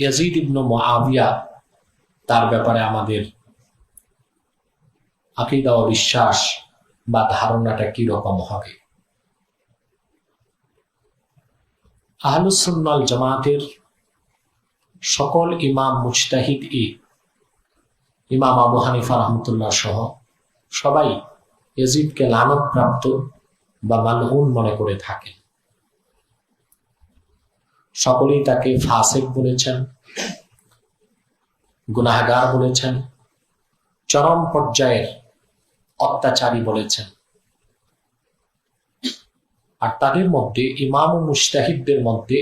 Yazid ইবনে মুআবিয়া তার ব্যাপারে আমাদের আকীদা ও বিশ্বাস বা ধারণাটা কি রকম হবে? আহলুস সুন্নাহ ওয়াল জামাতের সকল ইমাম মুজতাহিদ ইমাম আবু হানিফা রাহমাতুল্লাহ সহ সবাই ইয়াজিদকে লানতপ্রাপ্ত বা মালউন মনে করে থাকেন। সকলেই তাকে ফাসিক বলেছেন, গুনাহগার বলেছেন, চরম পর্যায়ের অত্যাচারী বলেছেন। আর তাদের মধ্যে ইমাম ও মুজতাহিদদের মধ্যে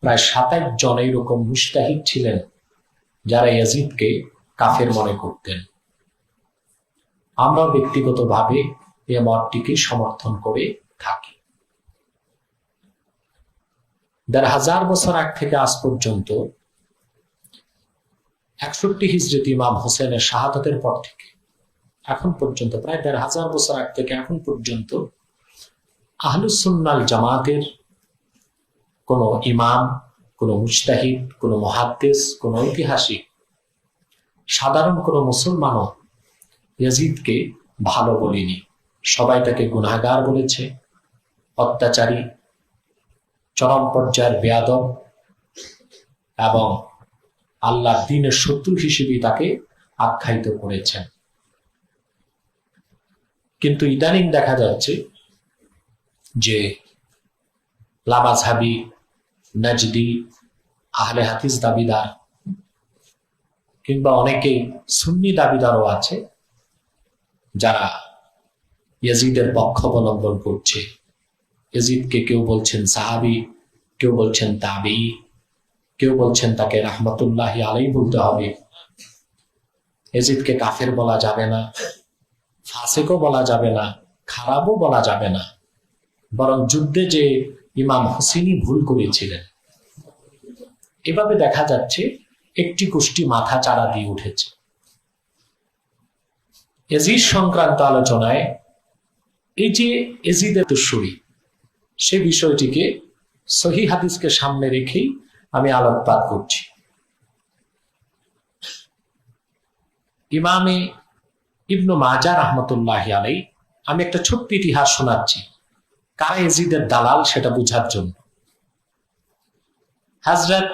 প্রায় 27 জন এইরকম মুজতাহিদ ছিলেন যারা ইয়াজিদকে কাফের মনে করতেন। আমরা ব্যক্তিগতভাবে এই মতটিকে সমর্থন করে থাকি। ১,৫০০ বছর আগ থেকে আজ পর্যন্ত ৬১ হিজরীতে ইমাম হোসেনের শাহাদাতের পর থেকে এখন পর্যন্ত প্রায় ১,৫০০ বছর আগ থেকে এখন পর্যন্ত আহলুস সুন্নাহ ওয়াল জামাতের কোন ইমাম, কোন মুজতাহিদ, কোন মুহাদ্দিস, কোন ঐতিহাসিক, সাধারণ কোন মুসলমানও ইয়াজিদকে ভালো বলেনি। সবাই তাকে গুনাহগার বলেছে, অত্যাচারী, চরম পর্যায়ের বেয়াদব এবং আল্লাহর দ্বীনের শত্রু হিসেবে তাকে আখ্যায়িত করেছেন। কিন্তু ইদানিং দেখা যাচ্ছে যে লামাযহাবী, নাজদি, আহলে হাদিস দাবিদার কিংবা অনেকেই সুন্নি দাবিদারও আছে যারা ইয়াজিদের পক্ষ অবলম্বন করছে। ইয়াজিদকে কেউ বলছেন সাহাবী, কেউ বলছেন তাবী, কেউ বলছেন তাকে রাহমাতুল্লাহি আলাইহি বলতে হবে। ইয়াজিদকে কাফের বলা যাবে না, ফাসিকও বলা যাবে না, খারাপও বলা যাবে না, বরং যুদ্ধে যে ইমাম হোসেনি ভুল করেছিলেন। এভাবে দেখা যাচ্ছে একটি গোষ্ঠী মাথা চাড়া দিয়ে উঠেছে। ইয়াজিদ সংক্রান্ত আলোচনায় এই যে ইয়াজিদের দুশরি, সে বিষয়টিকে সহিহ হাদিসকে সামনে রেখেই আমি আলোকপাত করছি। ইমামে ইবনু মাজাহ রাহমাতুল্লাহি আলাইহি, আমি একটা ছোট্ট ইতিহাস শোনাচ্ছি কারা ইয়াজিদের দালাল সেটা বোঝার জন্য। হযরত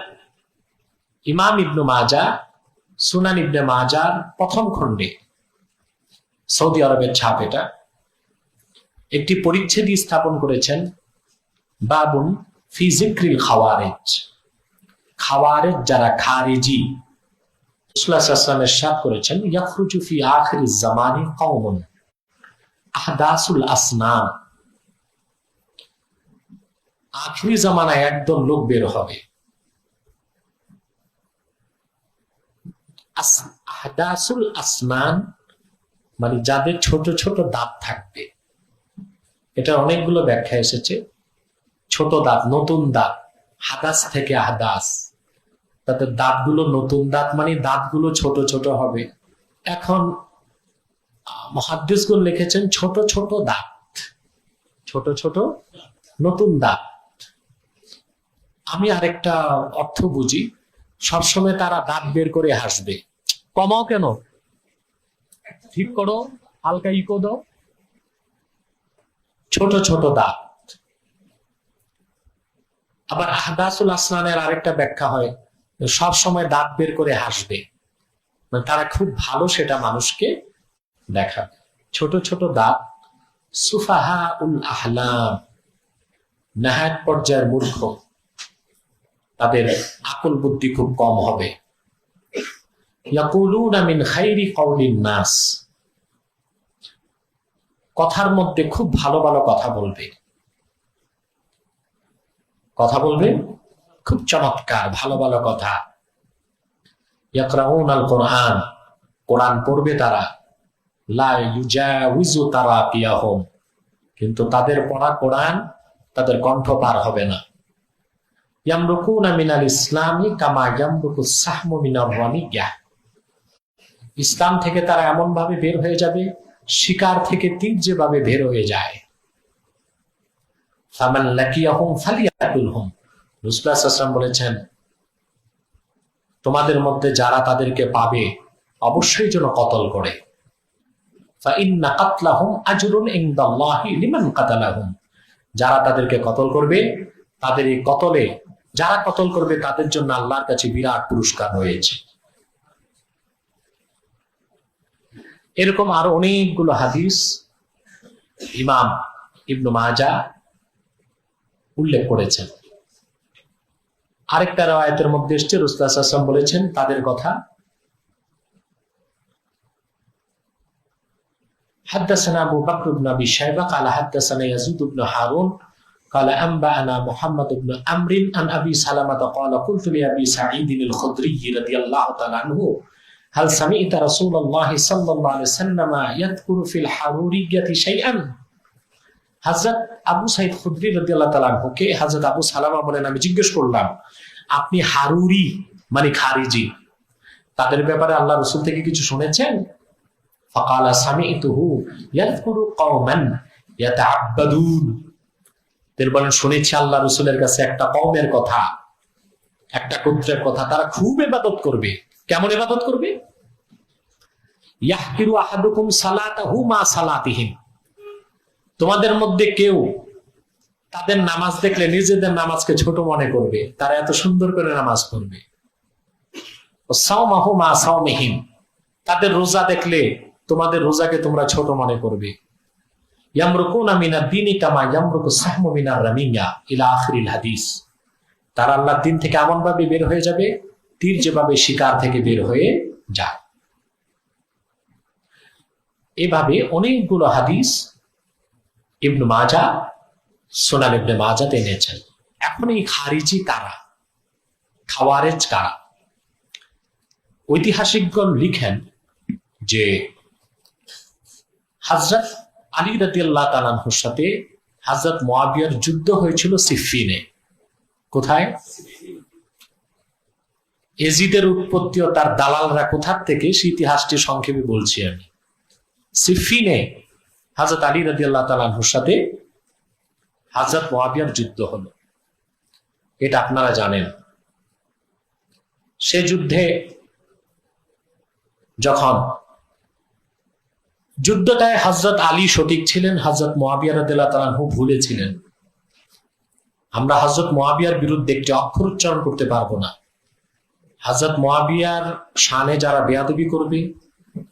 ইমাম ইবনু মাজাহ সুনান ইবনে মাজার প্রথম খণ্ডে, সৌদি আরবের ছাপ এটা, একটি পরিচ্ছেদই স্থাপন করেছেন বাবুন ফি যিকরিল খাওয়ারিজ। খাওয়ারিজ যারা খারিজি, রাসূলুল্লাহ সাল্লাল্লাহু আলাইহি ওয়াসাল্লাম ইরশাদ করেছেন ইয়াখরুজু ফি আখিরিজ জামানি কওমুন আহদাসুল আসনাম। আখিরি জামানায় একদল লোক বের হবে, আহদাসুল আসনান মানে যাদের ছোট ছোট দাঁত থাকবে। এটা অনেকগুলো ব্যাখ্যা এসেছে। ছোট দাঁত, নতুন দাঁত, হাদাস থেকে আহদাস, তাদের দাঁতগুলো নতুন দাঁত মানে দাঁতগুলো ছোট ছোট হবে। এখন মুহাদ্দিসগণ লিখেছেন ছোট ছোট দাঁত, ছোট ছোট নতুন দাঁত। আমি আরেকটা অর্থ বুঝি, সবসময় তারা দাঁত বের করে হাসবে। কমাও কেন, ঠিক করো, হালকা ইকো দাও। ছোট ছোট দাঁত। আবার আহদাসুল আসনানের আরেকটা ব্যাখ্যা হয় সব সময় দাঁত বের করে হাসবে, মানে তারা খুব ভালো সেটা মানুষকে দেখাবে। ছোট ছোট দাঁত, সুফাহা উল আহলাম, নেহায়েত পর্যায়ের মূর্খ, তাদের আকল বুদ্ধি খুব কম হবে। ইয়াকুলুনা মিন খাইরি কাউলিন নাস, কথার মধ্যে খুব ভালো ভালো কথা বলবে, কথা বলবে খুব চমৎকার ভালো ভালো কথা। ইয়াকরাউনাল কোরআন, কোরআন পড়বে তারা। লা ইউজাউযু তারাকিয়াহুম, কিন্তু তাদের পড়া কোরআন তাদের কণ্ঠ পার হবে না। ইয়ামরুকুনা মিনাল ইসলামি কামা ইয়ামরুকুস সাহমু মিনার রামিয়া, ইসলাম থেকে তারা এমন ভাবে বের হয়ে যাবে শিকার থেকে তীর যেভাবে বের হয়ে যায়। ফামান লাকিয়াহুম ফালিয়াকুলহুম, রাসূলুল্লাহ সাল্লাল্লাহু আলাইহি ওয়াসাল্লাম বলেছেন তোমাদের মধ্যে যারা তাদেরকে পাবে অবশ্যই যেন কতল করে। ফাইন্না কাতলাহুম আজরুন ইনদাল্লাহি লিমান কাতালাহুম, যারা তাদেরকে কতল করবে, তাদের এই কতলে যারা কতল করবে তাদের জন্য আল্লাহর কাছে বিরাট পুরস্কার রয়েছে। এরকম আরো অনেকগুলো হাদিস ইমাম ইবনু মাজাহ উল্লেখ করেছেন। আরেকটা রওয়ায়াতের মধ্যে এসেছে রাসূলুল্লাহ সাল্লাল্লাহু আলাইহি ওয়াসাল্লাম বলেছেন তাদের কথা, حدثنا أبو بكر بن أبي شيبة قال حدثنا يزيد بن هارون قال أنبأنا محمد بن عمرو عن أبي سلمة قال قلت لأبي سعيد الخدري رضي الله تعالى عنه هل سمعت رسول الله صلى الله عليه وسلم يذكر في الحرورية شيئا। হযরত আবু সাঈদ খুদরি রাদিয়াল্লাহু তাআলা আনহুকে হযরত আবু সালামা বলেন, আমি জিজ্ঞেস করলাম আপনি হারুরি মানে খারিজি তাদের ব্যাপারে আল্লাহ রাসূল থেকে কিছু শুনেছেন? فقال سمعته يذكر قوما يتعبدون, তিনি বলেন শুনেছি আল্লাহ রাসূলের কাছে একটা কওমের কথা, একটা গোত্রের কথা, তারা খুব ইবাদত করবে। কেমন ইবাদত করবে? ইয়াহকিরু আহাদুকুম সালাতাহু মা সালাতিহিম, তোমাদের মধ্যে কেউ তাদের নামাজ দেখলে নিজেদের নামাজকে ছোট মনে করবে, তারা এত সুন্দর করে নামাজ পড়বে। সাওমাহু মা সাওমিহিম, তাদের রোজা দেখলে তোমাদের রোজাকে তোমরা ছোট মনে করবে। ইয়ামরুকুনা মিনাদ দীনি কামা ইয়ামরুকু সাহমু মিনার রামিয়া ইলা আখিরিল হাদিস, তারা আল্লাহর দ্বীন থেকে এমন ভাবে বের হয়ে যাবে তীর যেভাবে শিকার থেকে বের হয়ে যায়। এভাবে অনেকগুলো হাদিস ইবনে মাজাহ সুনান ইবনে মাজাহতে এনেছেন। এখন এই খারিজি কারা, খাওয়ারেজ কারা? ঐতিহাসিকগণ লিখেন যে হযরত আলী রাদিয়াল্লাহু তাআলা আনহুর সাথে হযরত মুয়াবিয়ার যুদ্ধ হয়েছিল সিফফিনে। কোথায়? এজিদের উৎপত্তি ও তার দালালরা কোথা থেকে, সেই ইতিহাসটি সংক্ষেপে বলছি আমি। সিফফিনে হযরত আলী রাদিয়াল্লাহু তাআলা আনহুর সাথে হযরত মুয়াবিয়ার যুদ্ধ হলো, এটা আপনারা জানেন। সে যুদ্ধে যখন যুদ্ধটায় হযরত আলী সঠিক ছিলেন, হযরত মুয়াবিয়া রাদিয়াল্লাহু তাআলা আনহু ভুলে ছিলেন। আমরা হযরত মুয়াবিয়ার বিরুদ্ধে একটি অক্ষর উচ্চারণ করতে পারবো না। হযরত মুয়াবিয়ার শানে যারা বেয়াদবি করবে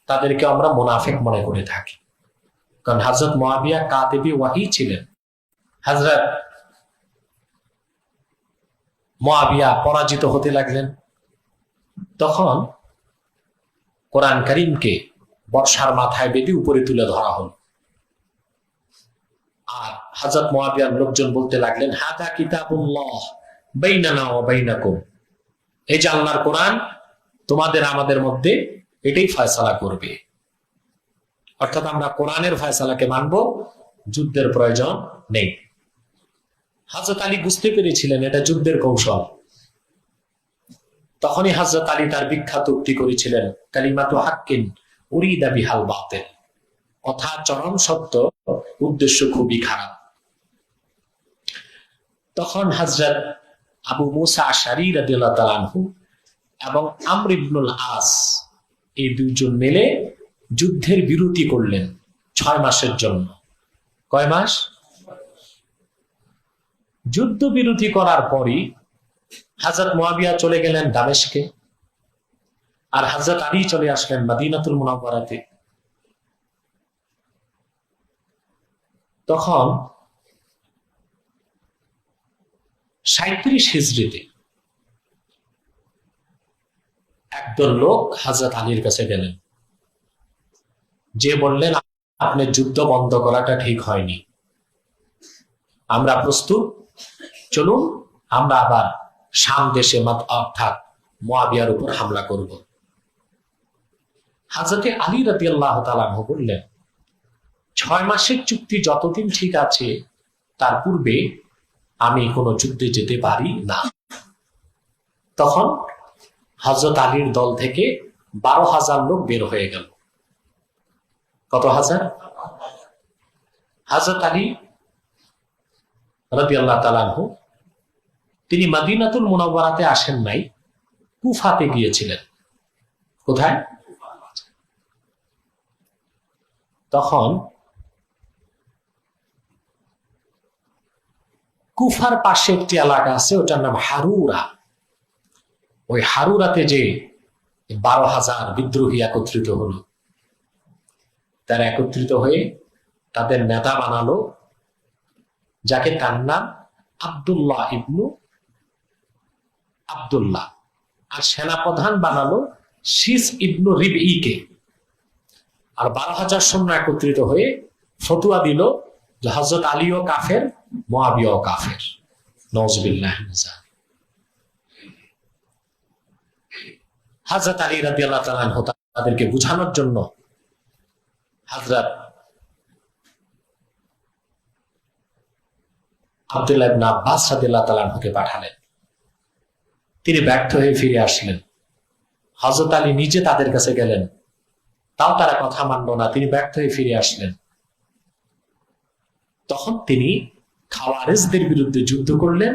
তাদেরকে আমরা মুনাফিক মনে করে থাকি, কারণ হযরত মুয়াবিয়া কাতিবি ওয়াহি ছিলেন। হযরত মুয়াবিয়া পরাজিত হতে লাগলেন, তখন কোরআন কারীমকে বর্ষার মাথায় বেঁধে উপরে তুলে ধরা হল। আর হযরত মুয়াবিয়ার লোকজন বলতে লাগলেন, হাদা কিতাবুল্লাহ বাইনানা ওয়া বাইনাকুম, এই যে আল্লাহর কোরআন, তোমাদের আমাদের মধ্যে এটাই ফয়সালা করবে। অর্থাৎ আমরা কোরআনের ফয়সালাকে মানব, যুদ্ধের প্রয়োজন নেই। হযরত আলী বুঝতে পেরেছিলেন এটা যুদ্ধের কৌশল। তখনই হযরত আলী তার বিখ্যাত উক্তি করেছিলেন, কালিমাতু হাক্কিন উরিদা বিহাল বাতিল, কথা চরম সত্য, উদ্দেশ্য খুবই খারাপ। তখন হযরত আবু মুসা আশআরী রাদিয়াল্লাহু তাআলা আনহু এবং আমর ইবনুল আস এই দুইজন মিলে যুদ্ধের বিরতি করলেন 6 মাসের জন্য। কয় মাস? যুদ্ধ বিরতি করার পরই হযরত মুয়াবিয়া চলে গেলেন দামেস্কে, আর হযরত আলী চলে আসলেন মদিনাতুল মুনাওয়ারাতে। তখন 37 হিজরিতে একদল লোক হযরত আলীর কাছে গেলেন, যে বললেন আপনি যুদ্ধ বন্ধ করাটা ঠিক হয়নি, আমরা প্রস্তুত, চলুন আমরা আবার শাম দেশে অর্থাৎ মুয়াবিয়ার উপর হামলা করব। হযরত আলী রাদিয়াল্লাহু তাআলা আনহু বললেন, 6 মাসের চুক্তি যতদিন ঠিক আছে, তার পূর্বে আমি কোনো যুদ্ধে যেতে পারি না। তখন হযরত আলীর দল থেকে 12,000 লোক বের হয়ে গেল। কত হাজার? হযরত আলী রাদিয়াল্লাহু তাআলা আনহু তিনি মদিনাতুল মুনাওয়ারাতে আসেন নাই, কুফাতে গিয়েছিলেন। কোথায়? তখন কুফার পাশে একটি এলাকা আছে, ওটার নাম হারুরা। ওই হারুরাতে যে 12,000 বিদ্রোহী একত্রিত হলো, তারা একত্রিত হয়ে তাদের নেতা বানালো, যাকে তার নাম আব্দুল্লাহ ইবনু আব্দুল্লাহ, আর সেনাপ্রধান বানালো শিস ইবনু রিবঈকে। আর 12,000 সৈন্য একত্রিত হয়ে ফতুয়া দিল যে হযরত আলীও কাফের, মুআবিয়াও কাফের। নাউযুবিল্লাহ মিন যালিক। হযরত আলী রাদিয়াল্লাহু তাআলা আনহু তাদেরকে বুঝানোর জন্য হযরত আব্দুল্লাহ ইবনে আব্বাস রাদিয়াল্লাহু তাআলা আনহুকে পাঠালেন। তিনি ব্যর্থ হয়ে ফিরে আসলেন। হযরত আলী নিজে তাদের কাছে গেলেন, তাও তারা কথা মানল না। তিনি ব্যর্থ হয়ে ফিরে আসলেন। তখন তিনি খাওয়ারেজদের বিরুদ্ধে যুদ্ধ করলেন।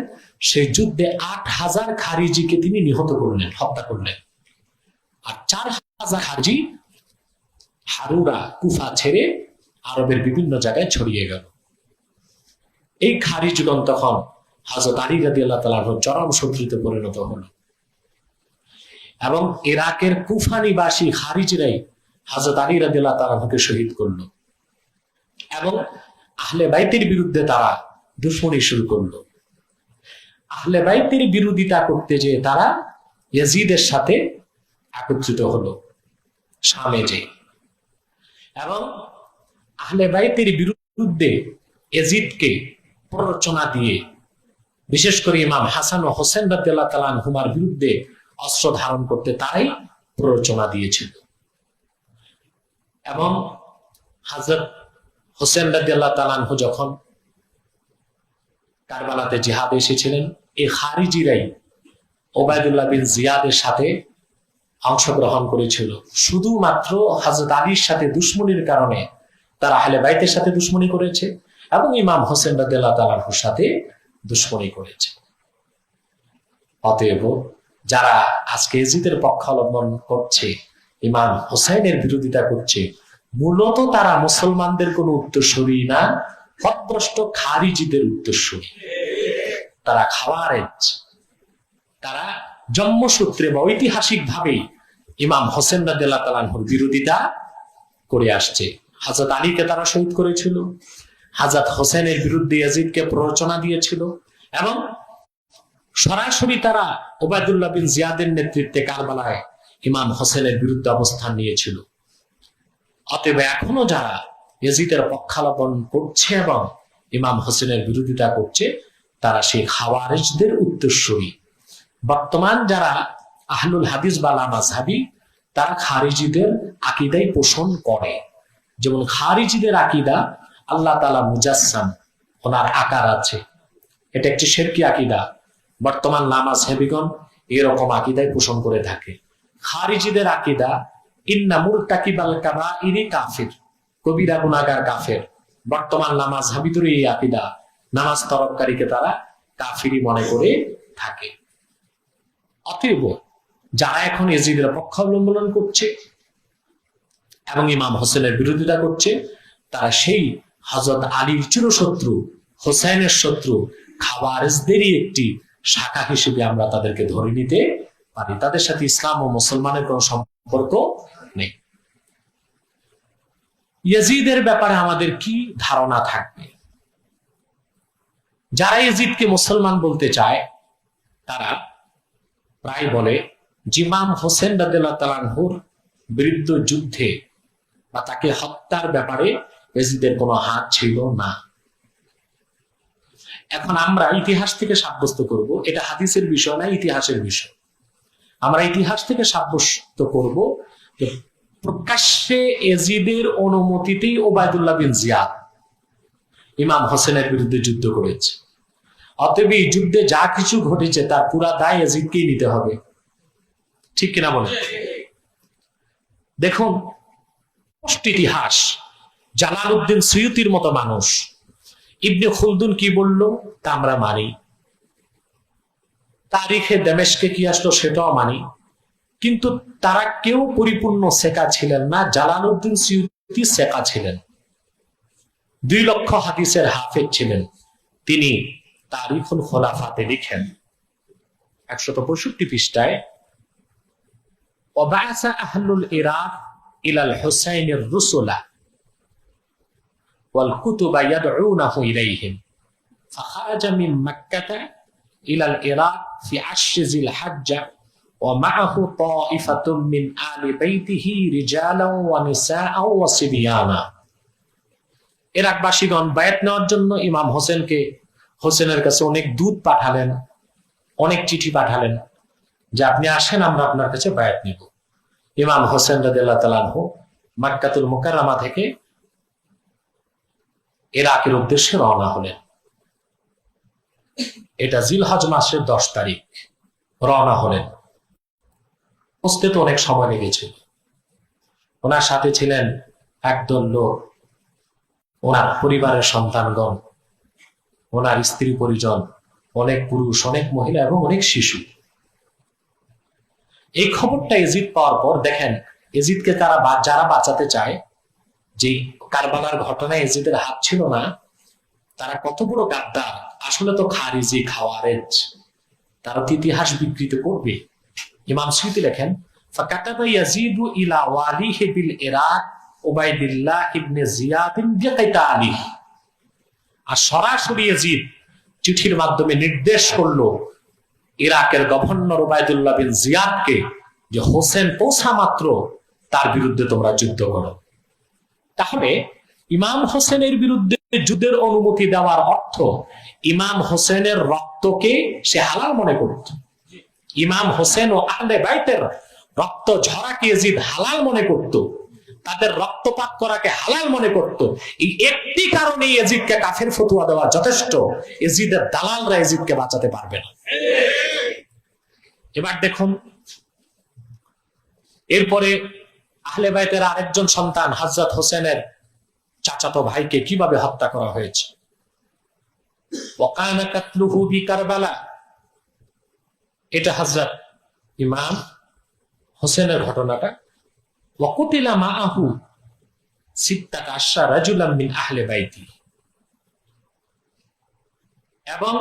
সেই যুদ্ধে 8,000 খারিজিকে তিনি নিহত করলেন, হত্যা করলেন। আর 4,000 খারিজি হারুরা কুফা ছেড়ে আরবের বিভিন্ন জায়গায় ছড়িয়ে গেল। এই খারিজগণ তখন হযরত আলী রাদিয়াল্লাহু তাআলা আনহুর চরম শত্রুতে পরিণত হলো, এবং ইরাকের কুফা নিবাসী খারিজরাই হযরত আলী রাদিয়াল্লাহু তাআলা আনহুকে শহীদ করলো, এবং আহলে বাইতের বিরুদ্ধে তারা দুশমনি শুরু করলো। আহলে বাইতের বিরোধিতা করতে যেয়ে তারা ইয়াজিদের সাথে একত্রিত হলো শামে যে, এবং আহলে বাইতের বিরুদ্ধে ইয়াজিদকে প্ররোচনা দিয়ে, বিশেষ করে ইমাম হাসান ও হোসেন রাদিয়াল্লাহু তাআলা আনহুমার বিরুদ্ধে অস্ত্র ধারণ করতে তারাই প্ররোচনা দিয়েছিল। এবং হযরত হোসেন রাদিয়াল্লাহু তাআলা আনহু যখন কারবালাতে জিহাদে এসেছিলেন, এই খারিজিরাই ওবায়দুল্লাহ বিন জিয়াদের সাথে অংশগ্রহণ করেছিল। শুধুমাত্র হযরত আলীর সাথে দুশমনির কারণে তারা আহলে বাইতের সাথে দুশমনি করেছে, এবং ইমাম হোসেন রাদিয়াল্লাহু তাআলা আনহুর সাথে দুশমনি করেছে। অতএব যারা আজকে ইয়াজিদের পক্ষ অবলম্বন করছে, ইমাম হোসেনের বিরোধিতা করছে, মূলত তারা মুসলমানদের কোন উত্তরসূরি না, পথভ্রষ্ট খারিজিদের উত্তরসূরি। তারা খাওয়ারেজ, তারা জন্মসূত্রে বা ঐতিহাসিক ভাবে ইমাম হোসেন রাদিয়াল্লাহু তাআলা আনহুর বিরোধিতা করে আসছে। হযরত আলীকে তারা শহীদ করেছিল, হযরত হোসেনের বিরুদ্ধে ইয়াজিদকে প্ররোচনা দিয়েছিল, এবং সরাসরি তারা ওবায়দুল্লাহ বিন জিয়াদের নেতৃত্বে কারবালায় ইমাম হোসেনের বিরুদ্ধে অবস্থান নিয়েছিল। অতএব এখনো যারা ইয়াজিদের পক্ষাবলম্বন করছে এবং ইমাম হোসেনের বিরোধিতা করছে, তারা সেই খাওয়ারেজদের উত্তরসূরি। বর্তমান যারা আহলুল হাদিস বা লামাযহাবী, তারা খারিজিদের আকীদাই পোষণ করে। যেমন খারিজিদের আকীদা আল্লাহ তাআলা মুজাসসাম, ওনার আকার আছে, এটা একটি শিরকি আকীদা। বর্তমান লামাযহাবীগণ এরকম আকীদাই পোষণ করে থাকে। খারিজিদের আকীদা ইন্না মুরতাকিবাল কাবাইরি কাফির, কবিরা গুনাহগার কাফের। বর্তমান লামাযহাবীদের এই আকীদা, নামাজ তরককারীকে তারা কাফিরি মনে করে থাকে। অতএব যারা এখন ইয়াজিদের পক্ষ অবলম্বন করছে এবং ইমাম হোসেনের বিরোধিতা করছে, তারা সেই হযরত আলীর চিরশত্রু, হোসেনের শত্রু খাওয়ারেজদেরই একটি শাখা হিসেবে আমরা তাদেরকে ধরে নিতে পারি। তাদের সাথে ইসলাম ও মুসলমানের কোনো সম্পর্ক নেই। ইয়াজিদের ব্যাপারে আমাদের কি ধারণা থাকবে? যারা ইয়াজিদকে মুসলমান বলতে চায়, তারা প্রায় বলে যে ইমাম হোসেন রাদিয়াল্লাহু তাআলা আনহুর বিরুদ্ধে যুদ্ধে বা তাকে হত্যার ব্যাপারে ইয়াজিদের কোনো হাত ছিল না। এখন আমরা ইতিহাস থেকে সাব্যস্ত করব, এটা হাদিসের বিষয় না, ইতিহাসের বিষয়। আমরা ইতিহাস থেকে সাব্যস্ত করব যে প্রকাশ্যে ইয়াজিদের অনুমতিতেই ওবায়দুল্লাহ বিন জিয়াদ ইমাম হোসেনের বিরুদ্ধে যুদ্ধ করেছে। অতএব এই যুদ্ধে যা কিছু ঘটেছে তার পুরা দায় ইয়াজিদকেই নিতে হবে। ঠিক কিনা বলে? দেখুন ইতিহাস, জালালউদ্দিন সুয়ুতির মতো মানুষ, ইবনে খুলদুন কি বলল তা আমরা মানি। তারিখে দামেস্কে কি আসলো সেটাও মানি, কিন্তু তারা কেউ পরিপূর্ণ সেকা ছিলেন না। জালালউদ্দিন সিউতি সেকা ছিলেন, 2 লক্ষ হাদিসের হাফেজ ছিলেন। তিনি তারিখুল খোলাফাতে লিখেন 165 পৃষ্ঠায়, وبعث أهل العراق إلى الحسين الرسل والكتب يدعونه إليهم فخرج من مكة إلى العراق في عشر ذي الحجة ومعه طائفة من آل بيته رجالا ونساء وصبيانا। ইরাকবাসীগণ বায়াত নেওয়ার জন্য ইমাম হোসেনের কাছে অনেক দূত পাঠালেন, অনেক চিঠি পাঠালেন যে আপনি আসেন, আমরা আপনার কাছে বায়াত নিব। ইমাম হোসেন রাদিয়াল্লাহু তাআলা আনহু মক্কাতুল মুকাররমা থেকে ইরাকের উদ্দেশ্যে রওনা হলেন। এটা জিলহজ মাসের 10 তারিখ রওনা হলেন। পৌঁছতে তো অনেক সময় লেগেছিল। ওনার সাথে ছিলেন একদল লোক, ওনার পরিবারের সন্তানগণ, ওনার স্ত্রী পরিজন, অনেক পুরুষ, অনেক মহিলা এবং অনেক শিশু। এই খবরটা এজিদ পাওয়ার পর দেখেন এজিদকে যারা বাঁচাতে চায়, যে কারবালার ঘটনায় এজিদের হাত ছিল না, তারা কত বড় গাদ্দার। আসলে তো খারিজি, খাওয়ারেজ, তারা তো ইতিহাস বিকৃত করবে। ইমাম সুয়ুতি লেখেন, ফাকাতাবা ইয়াজিদু ইলা ওয়ালিহি বিল ইরাক উবাইদুল্লাহ ইবনে জিয়াদ বিকিতালিহ। আর সরাসরি ইয়াজিদ চিঠির মাধ্যমে নির্দেশ করলো ইরাকের গভর্নর উবাইদুল্লাহ বিন জিয়াদকে যে হোসেন পৌঁছা মাত্র তার বিরুদ্ধে তোমরা যুদ্ধ করো। তাহলে ইমাম হোসেনের বিরুদ্ধে যুদ্ধের অনুমতি দেওয়ার অর্থ ইমাম হোসেনের রক্তকে সে হালাল মনে করত। ইমাম হোসেন ও আহলে বাইতের রক্ত ঝরাকে ইয়াজিদ হালাল মনে করত, তাদের রক্তপাত করাকে হালাল মনে করত। এই একটি কারণে ইয়াজিদকে কাফের ফতোয়া দেওয়া যথেষ্ট। ইয়াজিদের দালালরা ইয়াজিদকে বাঁচাতে পারবে না। এবার দেখুন, এরপরে আহলে বাইতের আরেকজন সন্তান হযরত হোসেনের চাচাতো ভাইকে কিভাবে হত্যা করা হয়েছে। ওয়াকানা কাতলুহু বিকারবালা, এটা হযরত ইমাম হোসেনের ঘটনাটা। ওয়াকুতিলা মাআহু 16 রাজুলাম মিন আহলে বাইতি, এবং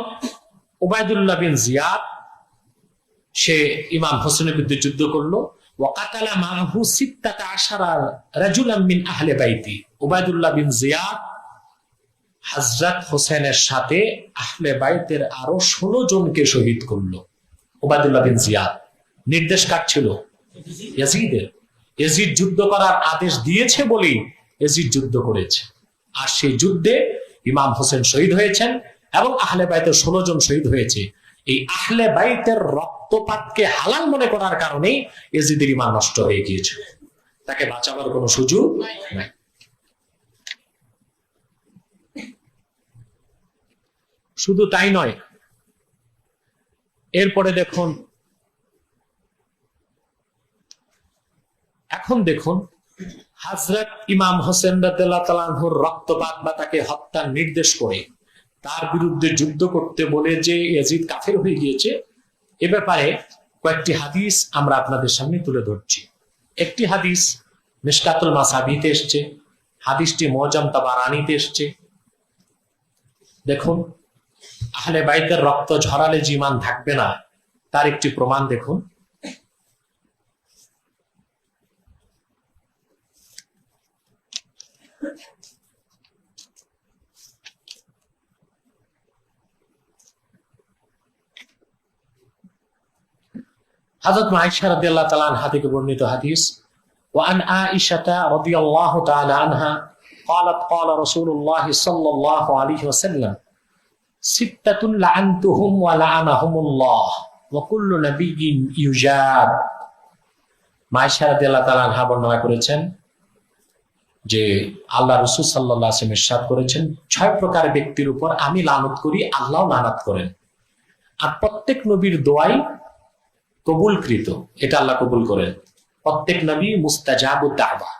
উবাইদুল্লাহ বিন জিয়াদ সে ইমাম হোসেনের বিরুদ্ধে যুদ্ধ করলো। ওয়াকাতালা মাআহু 16 রাজুলাম মিন আহলে বাইতি, উবাইদুল্লাহ বিন জিয়াদ হযরত হোসেনের সাথে আহলে বাইতের আরো 16 জনকে শহীদ করলো। উবাইদুল্লাহ বিন জিয়াদ, নির্দেশ কার ছিল? ইয়াজিদের। ইয়াজিদ যুদ্ধ করার আদেশ দিয়েছে বলেই ইয়াজিদ যুদ্ধ করেছে। আর সেই যুদ্ধে ইমাম হোসেন শহীদ হয়েছেন এবং আহলে বাইতের 16 জন শহীদ হয়েছে। এই আহলে বাইতের রক্তপাতকে হালাল মনে করার কারণে ইয়াজিদের ঈমান নষ্ট হয়ে গিয়েছে, তাকে বাঁচাবার কোনো সুযোগ নাই। শুধু তাই নয়, এরপরে দেখুন, এখন দেখুন হযরত ইমাম হোসেন রাদিয়াল্লাহু তাআলা আনহুর রক্তপাত বা তাকে হত্যার নির্দেশ করে তার বিরুদ্ধে যুদ্ধ করতে বলে যে ইয়াজিদ কাফের হয়ে গিয়েছে, এ ব্যাপারে কয়েকটি হাদিস আমরা আপনাদের সামনে তুলে ধরছি। একটি হাদিস মিশকাতুল মাসাবিতে এসেছে, হাদিসটি মুআজ্জাম তাবারানীতে এসেছে। দেখুন, আহলে বাইতের রক্ত ঝরালে যে ঈমান থাকবে না তার একটি প্রমাণ দেখুন। হযরত আয়েশা রাদিয়াল্লাহু তাআলা আনহা থেকে বর্ণিত হাদিস, ওয়া আন আয়েশা রাদিয়াল্লাহু তাআলা আনহা قالت قال رسول الله صلى الله عليه وسلم ستة لعنتهم ولعنهم الله وكل نبي يجاب। আয়েশা রাদিয়াল্লাহু তাআলা আনহা বর্ণনা করেছেন যে আল্লাহ রাসূল সাল্লাল্লাহু আলাইহি ওয়াসাল্লাম ইরশাদ করেছেন, 6 প্রকার ব্যক্তির উপর আমি লানত করি, আল্লাহও লানত করেন, আর প্রত্যেক নবীর দোয়াই কবুলকৃত, এটা আল্লাহ কবুল করেন। প্রত্যেক নবী মুস্তাজাবুদ দাওয়া।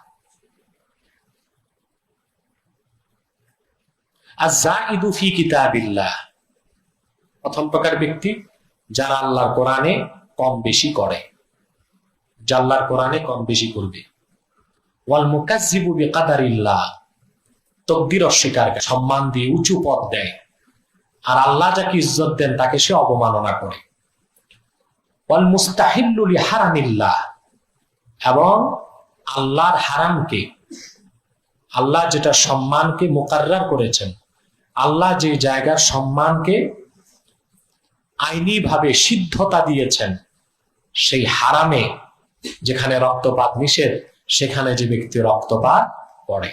আয-যাইদু ফি কিতাবিল্লাহ, প্রথম প্রকার ব্যক্তি যারা আল্লাহর কোরআনে কম বেশি করে, যা আল্লাহর কোরআনে কম বেশি করবে। ওয়াল মুকাজ্জিবু বিকাদারিল্লাহ, তকদির অস্বীকার, সম্মান দিয়ে উঁচু পদ দেয়, আর আল্লাহ যাকে ইজ্জত দেন তাকে সে অবমাননা করে। ওয়াল মুস্তাহিল্লু লিহারামিল্লাহ, এবং আল্লাহর হারামকে, আল্লাহ যেটা সম্মানকে মুকাররার করেছেন, আল্লাহ যে জায়গার সম্মানকে আইনি ভাবে সিদ্ধতা দিয়েছেন, সেই হারামে যেখানে রক্তপাত নিষেধ সেখানে যে ব্যক্তি রক্তপাত করে।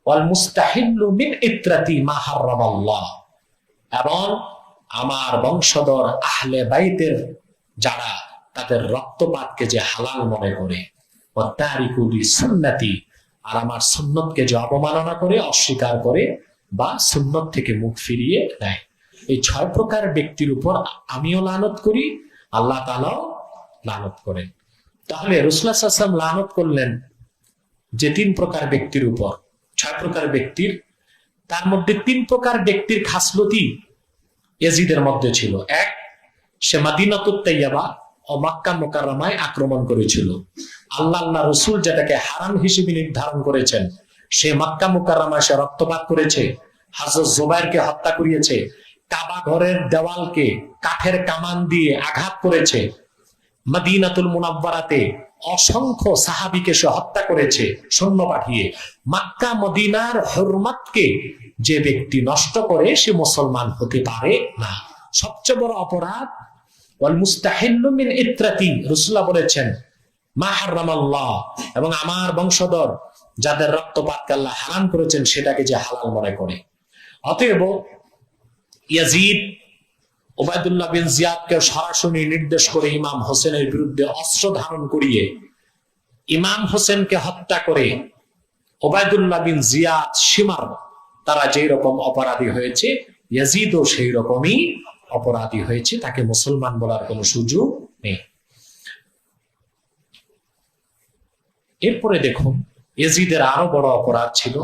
ওয়াল মুস্তাহিল্লু মিন ইত্রাতি মা হারামাল্লাহ, এবং আমার বংশধর আহলে বাইতের যারা তাদের রক্তপাতকে যে হালাল মনে করে, ওয়া তারিকু লিসুন্নতি, আর আমার সুন্নতকে যে অবমাননা করে, অস্বীকার করে বা সুন্নত থেকে মুখ ফিরিয়ে নেয়, এই 6 প্রকার ব্যক্তির উপর আমিও লানত করি, আল্লাহ তাআলাও লানত করেন। তাহলে রাসূলুল্লাহ সাল্লাল্লাহু আলাইহি ওয়াসাল্লাম লানত করলেন যে 3 প্রকার ব্যক্তির উপর, 6 প্রকার ব্যক্তির, তার মধ্যে 3 প্রকার ব্যক্তির খাসলতি ইয়াজিদের মধ্যে ছিল। এক, সে মদিনাতুত তাইয়্যিবা ও মক্কা মুকাররমায় আক্রমণ করেছিল। আল্লাহ রাসূল যেটাকে হারাম হিসেবে নির্ধারণ করেছেন, সে মক্কা মুকাররমায় সে রক্তপাত করেছে, হযরত জুবাইরকে হত্যা করিয়েছে, কাবা ঘরের দেওয়ালকে কাঠের কামান দিয়ে আঘাত করেছে, মদিনাতুল মুনাওয়ারাতে অসংখ্য সাহাবীকে সে হত্যা করেছে সৈন্য পাঠিয়ে। মক্কা মদিনার হুরমতকে যে ব্যক্তি নষ্ট করে সে মুসলমান হতে পারে না। সবচেয়ে বড় অপরাধ ওয়াল মুস্তাহিল্লু মিন ইত্রাতি, রাসূলুল্লাহ বলেছেন মা হারামাল্লাহ, এবং আমার বংশধর যাদের রক্তপাতকে আল্লাহ হারাম করেছেন সেটাকে যে হালাল মনে করে। অতএব ইয়াজিদ উবাইদুল্লাহ বিন জিয়াদকে সরাসরি নির্দেশ করে ইমাম হোসেনের বিরুদ্ধে অস্ত্র ধারণ করিয়ে ইমাম হোসেনকে হত্যা করে উবাইদুল্লাহ বিন জিয়াদ, শিমার, তারা যেই রকম অপরাধী হয়েছে, ইয়াজিদও সেই রকমই অপরাধী হয়েছে, তাকে মুসলমান বলার কোনো সুযোগ নেই। এরপরে দেখুন ইয়াজিদের আরো বড় অপরাধ ছিল।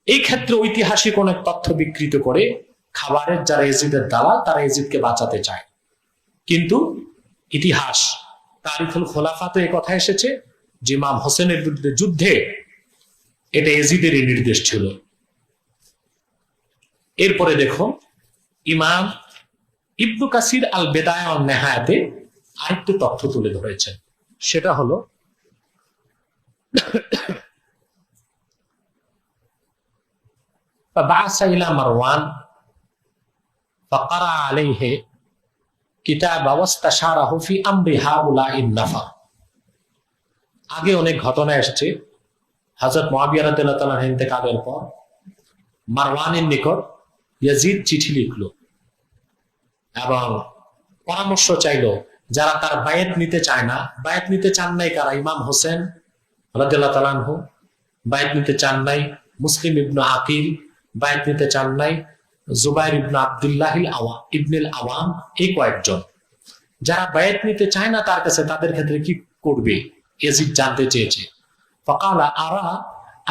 এই ক্ষেত্রে ঐতিহাসিক অনেক তথ্য বিকৃত করে খাবারের যারা ইয়াজিদের দালাল তারা ইয়াজিদকে বাঁচাতে চায়, কিন্তু ইতিহাস তারিখুল খোলাফাতে এই কথা এসেছে যে ইমাম হোসেনের বিরুদ্ধে যুদ্ধে এটা ইয়াজিদেরই নির্দেশ ছিল। এরপরে দেখুন ইমাম ইবনু কাসির আল বেদায়া ওয়ান নেহায়াতে আরেকটি তথ্য তুলে ধরেছেন, সেটা হলো ফাবাআসা ইলা মারওয়ান ফাকারা আলাইহি কিতাবা ওয়াস্তাশারাহু ফি আমরি হাউলাইন নাফার। আগে অনেক ঘটনা এসেছে, হযরত মুআবিয়া রাদিয়াল্লাহু তাআলা ইন্তেকালের পর মারওয়ানের নিকট ইয়াজিদ চিঠি লিখলো এবং পরামর্শ চাইলো, যারা তার বায়াত নিতে চায় না, বায়াত নিতে চান নাই কারা? ইমাম হোসেন রাদিয়াল্লাহু তাআলা আনহু বায়াত নিতে চান নাই, মুসলিম ইবনে আকিল বায়াত নিতে চান নাই, জুবাইর ইবনে আব্দুল্লাহ ইবনুল আওয়াম, এই কয়েকজন যারা বায়াত নিতে চায় না তার কাছে, তাদের ক্ষেত্রে কি করবে ইয়াজিদ জানতে চেয়েছে। ফাকালা আরা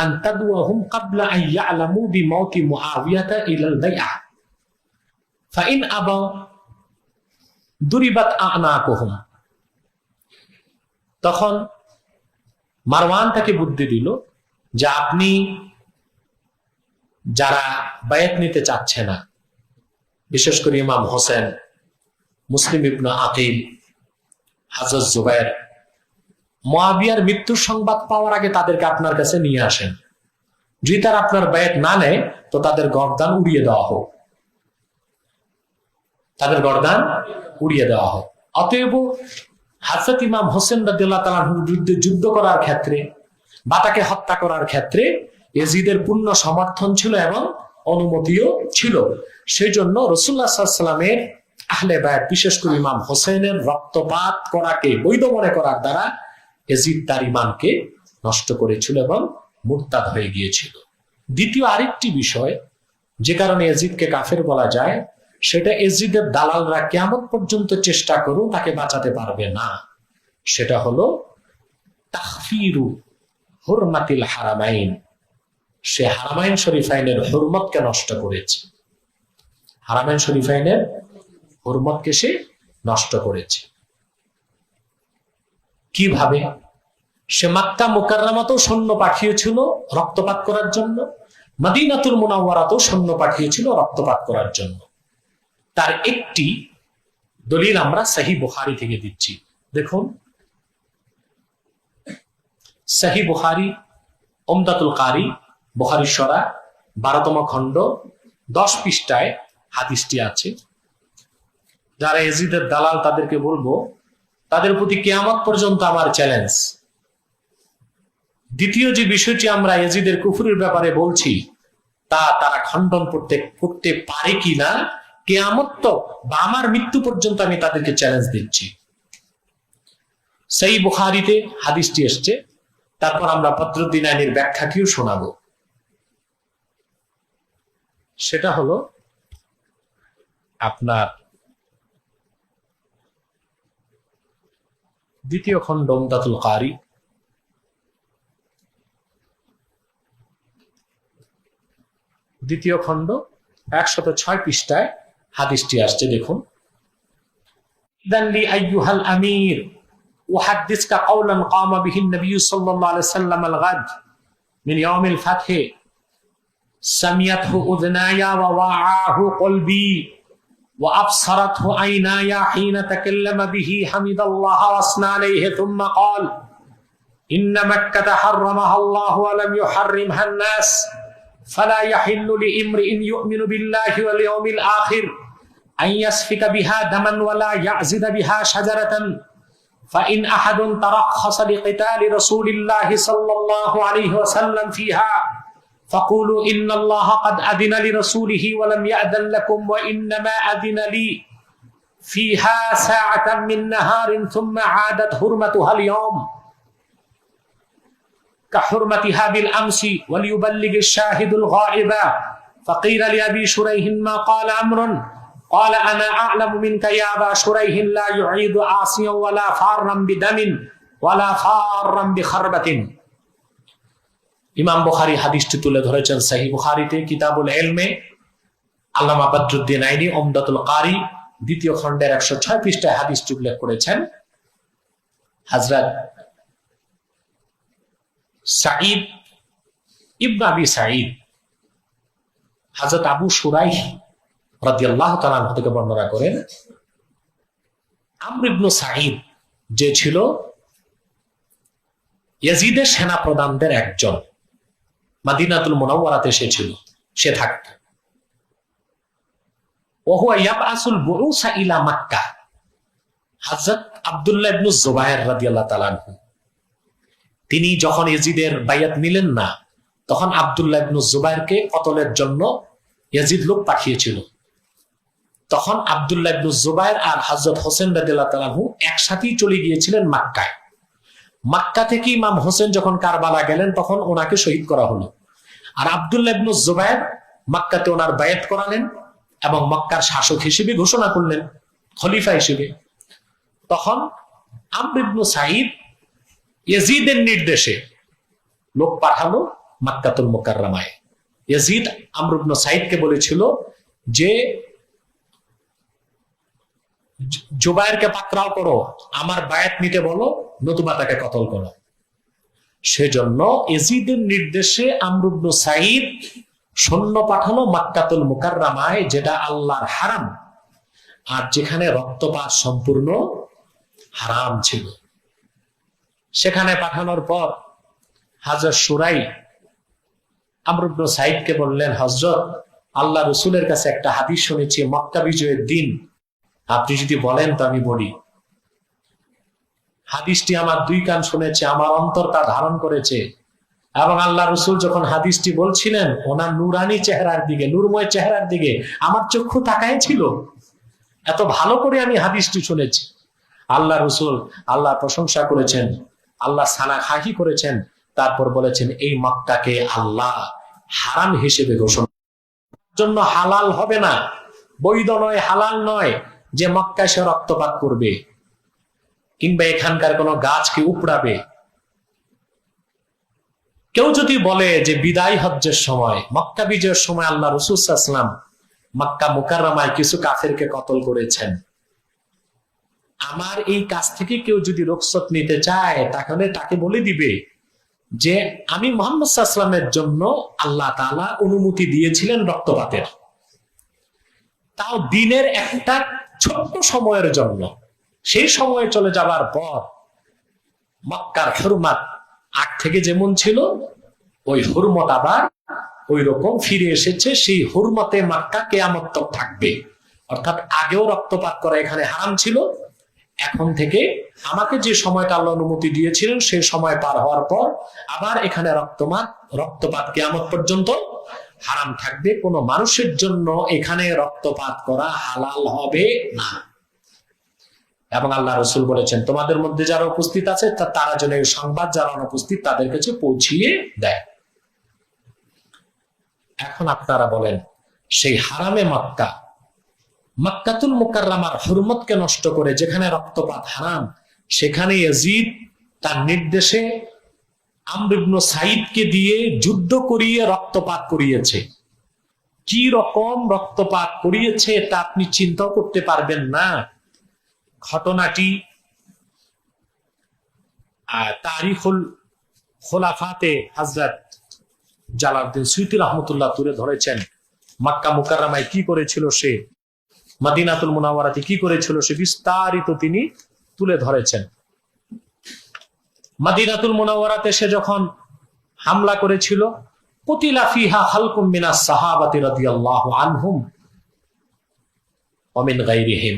আন তাদওয়াহুম ক্বাবলা আন ইয়ালামু বিমাউতি মুআবিয়াতা ইলাল বাইআ ফাইন আবা দুরিবাত আনাকুহুম। তখন মারওয়ান তাকে বুদ্ধি দিল যে আপনি যারা বায়াত নিতে চাচ্ছে না, বিশেষ করে ইমাম হোসেন, মুসলিম ইবনে আকিল, হযরত জুবাইর, মুআবিয়ার মৃত্যুর সংবাদ পাওয়ার আগে তাদেরকে আপনার কাছে নিয়ে আসেন। যদি তারা আপনার বায়াত না নেয় তো তাদের গর্দান উড়িয়ে দেওয়া হোক, তাদের গর্দান উড়িয়ে দেওয়া হোক। অতএব হযরত ইমাম হোসেন রাদিয়াল্লাহু তাআলার বিরুদ্ধে যুদ্ধ করার ক্ষেত্রে বা তাকে হত্যা করার ক্ষেত্রে ইয়াজিদের পূর্ণ সমর্থন ছিল এবং অনুমতিও ছিল। সেই জন্য রাসূলুল্লাহ সাল্লাল্লাহু আলাইহি ওয়াসাল্লামের আহলে বায়াত, বিশেষ করে ইমাম হোসেনের রক্তপাত করাকে বৈধ মনে করার দ্বারা ইয়াজিদ তার ঈমানকে নষ্ট করেছিল এবং মুরতাদ হয়ে গিয়েছিল। দ্বিতীয় আরেকটি বিষয় যে কারণে ইয়াজিদকে কাফের বলা যায়, সেটা ইয়াজিদের দালালরা কিয়ামত পর্যন্ত চেষ্টা করেও তাকে বাঁচাতে পারবে না। সেটা হলো তাখফিরু হুরমাতিল হারামাইন, সে হারামাইন শরীফাইনের হুরমতকে নষ্ট করেছে। হারামাইন শরীফাইনের হুরমতকে সে নষ্ট করেছে। কিভাবে? সে মক্কা মুকাররমাতেও সৈন্য পাঠিয়েছিল রক্তপাত করার জন্য, মদিনাতুল মুনাওয়ারাতেও সৈন্য পাঠিয়েছিল রক্তপাত করার জন্য। তার একটি দলিল আমরা সহিহ বুখারী থেকে দিচ্ছি। দেখুন, সহিহ বুখারী উমদাতুল কারি, বুখারী শরা 12তম খণ্ড 10 পৃষ্ঠায় হাদিসটি আছে। যারা ইয়াজিদের দালাল তাদেরকে বলবো, তাদের প্রতি কিয়ামত পর্যন্ত আমার চ্যালেঞ্জ। দ্বিতীয় যে বিষয়টি আমরা ইয়াজিদের কুফরের ব্যাপারে বলছি তা তারা খণ্ডন করতে পারে কিনা কিয়ামত তো বা আমার মৃত্যু পর্যন্ত আমি তাদেরকে চ্যালেঞ্জ দিচ্ছি। সেই বুখারীতে হাদিসটি এসছে। তারপর আমরা বদরুদ্দীন আইনীর ব্যাখ্যাটিও শোনাবো। সেটা হলো আপনার দ্বিতীয় খণ্ড উমদাতুল কারি, দ্বিতীয় খণ্ড 106 পৃষ্ঠায় হাদিসটি আসছে। দেখুন, ইদানলি আইয়ুহাল আমির উহাদ্দিসকা কাওলান কামা বিহি নবী সাল্লাল্লাহু আলাইহি ওয়াসাল্লাম আল-গাদ মিন ইয়াউমিল ফাতহ সামিয়াতহু উযনায়া ওয়া ওয়াআহু কলবি ওয়া আবসারাতহু আইনায়া হিনা তাকাল্লামা বিহি হামিদাল্লাহ ওয়া আসনা আলাইহি থুম্মা ক্বাল ইন্না মাক্কাতা হাররামাহা আল্লাহু ওয়া লাম ইউহাররিমহা আন-নাস ফালা ইয়াহিল্লু লিইমরিইন ইউমিনু বিল্লাহি ওয়াল ইয়াউমিল আখির আন ইয়াসফিকা বিহা দামান ওয়া লা ইয়াযিদা বিহা শাজারাতান فإن أحد ترخص لقتال رسول الله صلى الله عليه وسلم فيها فقولوا إن الله قد أذن لرسوله ولم يأذن لكم وإنما أذن لي فيها ساعة من نهار ثم عادت حرمتها اليوم كحرمتها بالأمس وليبلغ الشاهد الغائب. فقيل لأبي شريح ما قال أمر قال أنا أعلم منك يا أبا شريح لا يعيد عاصيا ولا فارا بدم ولا فارا بخربة. ইমাম বুখারী হাদিসটি তুলে ধরেছেন সহিহ বুখারীতে কিতাবুল ইলমে। আল্লামা বদরুদ্দীন আইনী উমদাতুল কারি দ্বিতীয় খণ্ডের 106 পৃষ্ঠায় হাদিসটি উল্লেখ করেছেন। হযরত সাঈদ ইবনে আবি সাঈদ, হযরত আবু শুরাইহ রাদিয়াল্লাহু তাআলা আনহু থেকে বর্ণনা করেন, আমর ইবনে সাঈদ যে ছিল ইয়াজিদের সেনা প্রধানদের একজন, মদিনাতুল মুনাওয়ারাতে সে থাকত। ওয়া হুয়া ইয়াবআসুল বুউসা ইলা মক্কা। হযরত আব্দুল্লাহ ইবনে জুবায়ের রাদিয়াল্লাহু তাআলা আনহু তিনি যখন ইয়াজিদের বাইয়াত নিলেন না, তখন আব্দুল্লাহ ইবনে জুবায়েরকে কতলের জন্য ইয়াজিদ লোক পাঠিয়েছিল। তখন আব্দুল্লাহ ইবনে জুবায়ের আর হযরত হোসেন রাদিয়াল্লাহু তাআলা আনহু একসাথেই চলে গিয়েছিলেন মক্কায়। মক্কা থেকে ইমাম হোসেন যখন কারবালা গেলেন তখন ওনাকে শহীদ করা হলো। আর আব্দুল্লাহ ইবনে জুবায়ের মক্কাতে ওনার বায়াত করালেন এবং মক্কার শাসক হিসেবে ঘোষণা করলেন, খলিফা হিসেবে। তখন আমর ইবনে সাঈদ ইয়াজিদের নির্দেশে লোক পাঠালো মক্কাতুল মুকাররমায়। ইয়াজিদ আমর ইবনে সাঈদকে বলেছিল যে জুবায়েরকে পাকড়াও করো, আমার বায়াত নিতে বলো, নতুবা তাকে কতল করো। সেজন্য ইয়াজিদের নির্দেশে আমর ইবনে সাঈদ সৈন্য পাঠানো মক্কাতুল মুকাররমায়, যেটা আল্লাহর হারাম আর যেখানে রক্তপাত সম্পূর্ণ হারাম ছিল। সেখানে পাঠানোর পর হযরত শুরাই আমর ইবনে সাঈদকে বললেন, হযরত আল্লাহ রাসূলের কাছে একটা হাদিস শুনেছি মক্কা বিজয়ের দিন, আপনি যদি বলেন তো আমি বলি। হাদিসটি আমার দুই কান শুনেছে, আমার অন্তর তা ধারণ করেছে। এবং আল্লাহ রাসূল যখন হাদিসটি বলছিলেন, ওনার নূরানি চেহারার দিকে, নূরময় চেহারার দিকে আমার চক্ষু তাকায় ছিল। এত ভালো করে আমি হাদিসটি শুনেছি। আল্লাহ রাসূল আল্লাহর প্রশংসা করেছেন, আল্লাহ সানাখাহি করেছেন, তারপর বলেছেন এই মক্কাকে আল্লাহ হারাম হিসেবে ঘোষণা জন্য হালাল হবে না, বৈধ নয়, হালাল নয় যে মক্কায় সে রক্তপাত করবে কিংবা এখানকার কোনো গাছকে উপড়াবে। কেউ যদি বলে যে বিদায় হজ্জের সময়, মক্কা বিজয়ের সময় আল্লাহ রাসূল সাল্লাল্লাহু আলাইহি ওয়াসাল্লাম মক্কা মুকাররমায় কিছু কাফেরকে কতল করেছেন। আমার এই কাজ থেকে কেউ যদি রুখসত নিতে চায় তাহলে তাকে বলে দিবে যে আমি মুহাম্মদ সাল্লাল্লাহু আলাইহি ওয়াসাল্লামের জন্য আল্লাহ তাআলা অনুমতি দিয়েছিলেন রক্তপাতের, তাও দিনের একটা ছোট্ট সময়ের জন্য। সেই সময় চলে যাবার পর মক্কার হুরমত আগ থেকে যেমন ছিল ওই হুরমত আবার ওই রকম ফিরে এসেছে। সেই হুরমতে মক্কা কিয়ামত তক থাকবে। অর্থাৎ আগেও রক্তপাত করা এখানে হারাম ছিল, এখন থেকে আমাকে যে সময়টা আল্লাহ অনুমতি দিয়েছিলেন সেই সময় পার হওয়ার পর আবার এখানে রক্তপাত কিয়ামত পর্যন্ত হারাম থাকবে। কোনো মানুষের জন্য এখানে রক্তপাত করা হালাল হবে না। এবং আল্লাহ রাসূল বলেছেন তোমাদের মধ্যে যারা উপস্থিত আছে তারা যেন এই সংবাদ যারা অনুপস্থিত তাদের কাছে পৌঁছিয়ে দেয়। এখন আপনারা বলেন, সেই হারামে মক্কা, মক্কাতুল মুকাররমার হুরমতকে নষ্ট করে যেখানে রক্তপাত হারাম, সেখানে ইয়াজিদ তার নির্দেশে আমর ইবনে সাইদকে দিয়ে যুদ্ধ করিয়ে রক্তপাত করিয়েছে। কি রকম রক্তপাত করিয়েছে তা আপনি চিন্তাও করতে পারবেন না। ঘটনাটি তারিখুল খোলাফাতে হযরত জালালউদ্দিন সুয়ুতী রাহমাতুল্লাহ তুলে ধরেছেন। মক্কা মুকাররমায় কি করেছিল সে, মদিনাতুল মুনাওয়ারাতে কি করেছিল সে বিস্তারিত তিনি তুলে ধরেছেন। মদিনাতুল মুনাওয়ারাতে সে যখন হামলা করেছিল, কুতিলা ফিহা খালকুম মিনাস সাহাবাতি রাদিয়াল্লাহু আনহুম ওয়া মিন গায়রিহিম,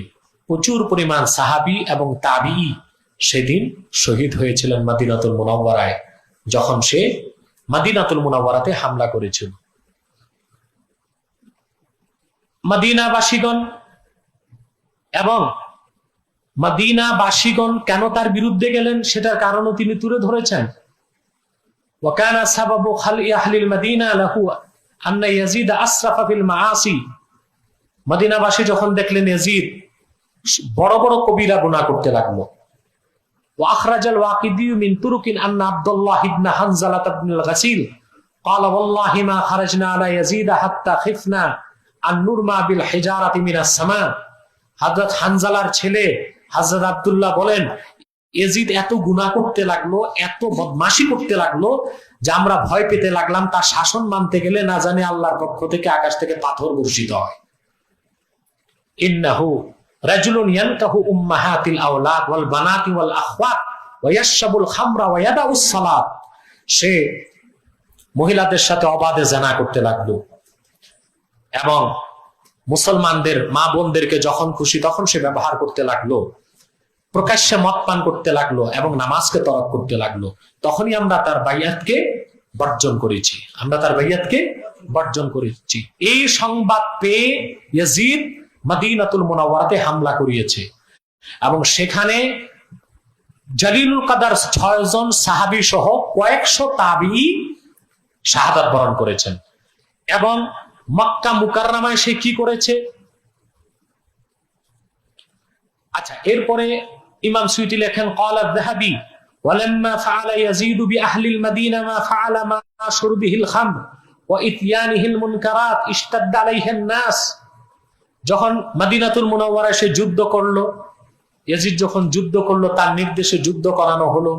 প্রচুর পরিমাণ সাহাবী এবং তাবিঈ সেদিন শহীদ হয়েছিলেন মদিনাতুল মুনাওয়ারায় যখন সে মদিনাতুল মুনাওয়ারাতে হামলা করেছিল। মদিনাবাসীগণ এবং মদিনাবাসীগণ কেন তার বিরুদ্ধে গেলেন সেটার কারণও তিনি তুলে ধরেছেন। ওয়াকানা সাবাবু খালি আহলিল মদিনা লাহু আন্না ইয়াজিদ আসরাফা ফিল মাআসি, মদিনাবাসী যখন দেখলেন ইয়াজিদ বড় বড় কবিরা গুনাহ করতে লাগলো। ওয়া আখরাজাল ওয়াকিদি মিন তুরুকিন আন্না আব্দুল্লাহ ইবনে হানজালা ইবনুল গাসিল ক্বালা ওয়াল্লাহি মা খারাজনা আলা ইয়াজিদ হাত্তা খিফনা আন নুরমা বিল হিজারাতি মিনাস সামা। হযরত হানজালার ছেলে হযরত আব্দুল্লাহ বলেন, ইয়াজিদ এত গুনাহ করতে লাগলো, এত বদমাশি করতে লাগলো যে আমরা ভয় পেতে লাগলাম তার শাসন মানতে গেলে না জানি আল্লাহর পক্ষ থেকে আকাশ থেকে পাথর বর্ষিত হয়। ইন্নাহু রাজুলুন ইয়ানকাহু উম্মাহাতিল আওলাদ ওয়াল বানাতি ওয়াল আখওয়াত ওয়া ইয়াশরাবুল খামরা ওয়া ইয়াদাউস সালাত, সে মহিলাদের সাথে অবাধে জিনা করতে লাগলো এবং মুসলমানদের মা বোনদেরকে যখন খুশি তখন সে ব্যবহার করতে লাগলো, প্রকাশ্যে মদ পান করতে লাগলো এবং নামাজকে তরক করতে লাগলো। তখনই আমরা তার বাইয়াতকে বর্জন করেছি, এই সংবাদ পেয়ে ইয়াজিদ মদিনাতুল মুনাওয়ারাতে হামলা করিয়েছে এবং সেখানে জলিলুল কদর 6 জন সাহাবী সহ কয়েকশো তাবিঈ শাহাদাত বরণ করেছেন। এবং মক্কা মুকাররমায় সে কি করেছে, আচ্ছা এরপরে ইমাম সুয়ুতী লেখেন ক্বালা আয-যাহাবী ওয়ালাম্মা ফাআলা ইয়াজিদু বিআহলিল মাদিনা মা ফাআলা মা শুরবিহিল খামর ওয়া ইতয়ানিহিল মুনকারাত ইশতাদ্দা আলাইহিন নাস। যখন মদিনাতুল মুনাওয়ারায় সে যুদ্ধ করলো, ইয়াজিদ যখন যুদ্ধ করলো তার নির্দেশে যুদ্ধ করানো হলো,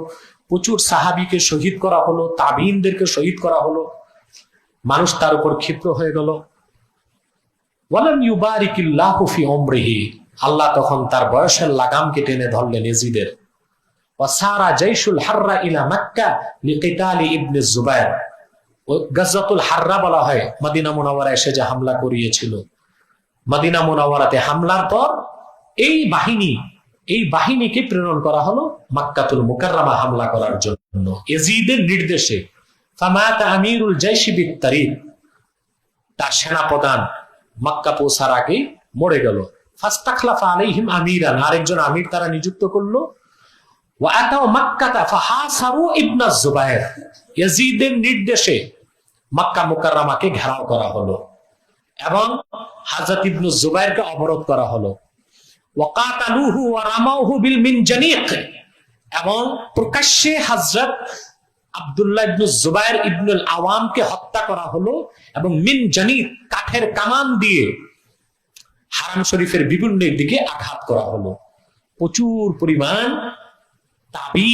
প্রচুর সাহাবীকে শহীদ করা হলো, তাবিঈনদেরকে শহীদ করা হলো, মানুষ তার উপর ক্ষিপ্র হয়ে গেল। ওয়ালাম ইউবারিকিল্লাহু ফি উমরিহি, আল্লাহ তখন তার বয়সের লাগামকে টেনে ধরলেন ইয়াজিদের। ওয়াসারা জাইশুল হাররা ইলা মক্কা লিকিতালি ইবনে জুবায়ের, গাজওয়াতুল হাররা বলা হয় মদিনা মুনাওয়ারায় এসে যে হামলা করিয়েছিল। মদিনা মুনাওয়ারাতে হামলার পর এই বাহিনীকে প্রেরণ করা হলো মক্কাতুল মুকাররমা হামলা করার জন্য ইয়াজিদের নির্দেশে। ফামাতা আমিরুল জাইশি বিত-তারিক, তার সেনাপ্রধান মক্কা পৌঁছার আগে মরে গেল। ফাস্তাখলাফা আলাইহিম আমিরান, আরেকজন আমির তারা নিযুক্ত করলো। ওয়া আতাউ মক্কাতা ফাহাসারু ইবনে জুবায়ের, ইয়াজিদের নির্দেশে মক্কা মুকাররমাকে ঘেরাও করা হলো এবং হযরত ইবনে জুবায়েরকে অবরোধ করা হলো। ওয়া কাতালুহু ওয়া রামাউহু বিল মিনজানিক, এবং প্রকাশ্যে হযরত আব্দুল্লাহ ইবনে জুবায়ের ইবনুল আওয়ামকে হত্যা করা হলো এবং মিনজানিক কাঠের কামান দিয়ে হারাম শরীফের বিভিন্ন দিকে আঘাত করা হলো। প্রচুর পরিমাণ তাবি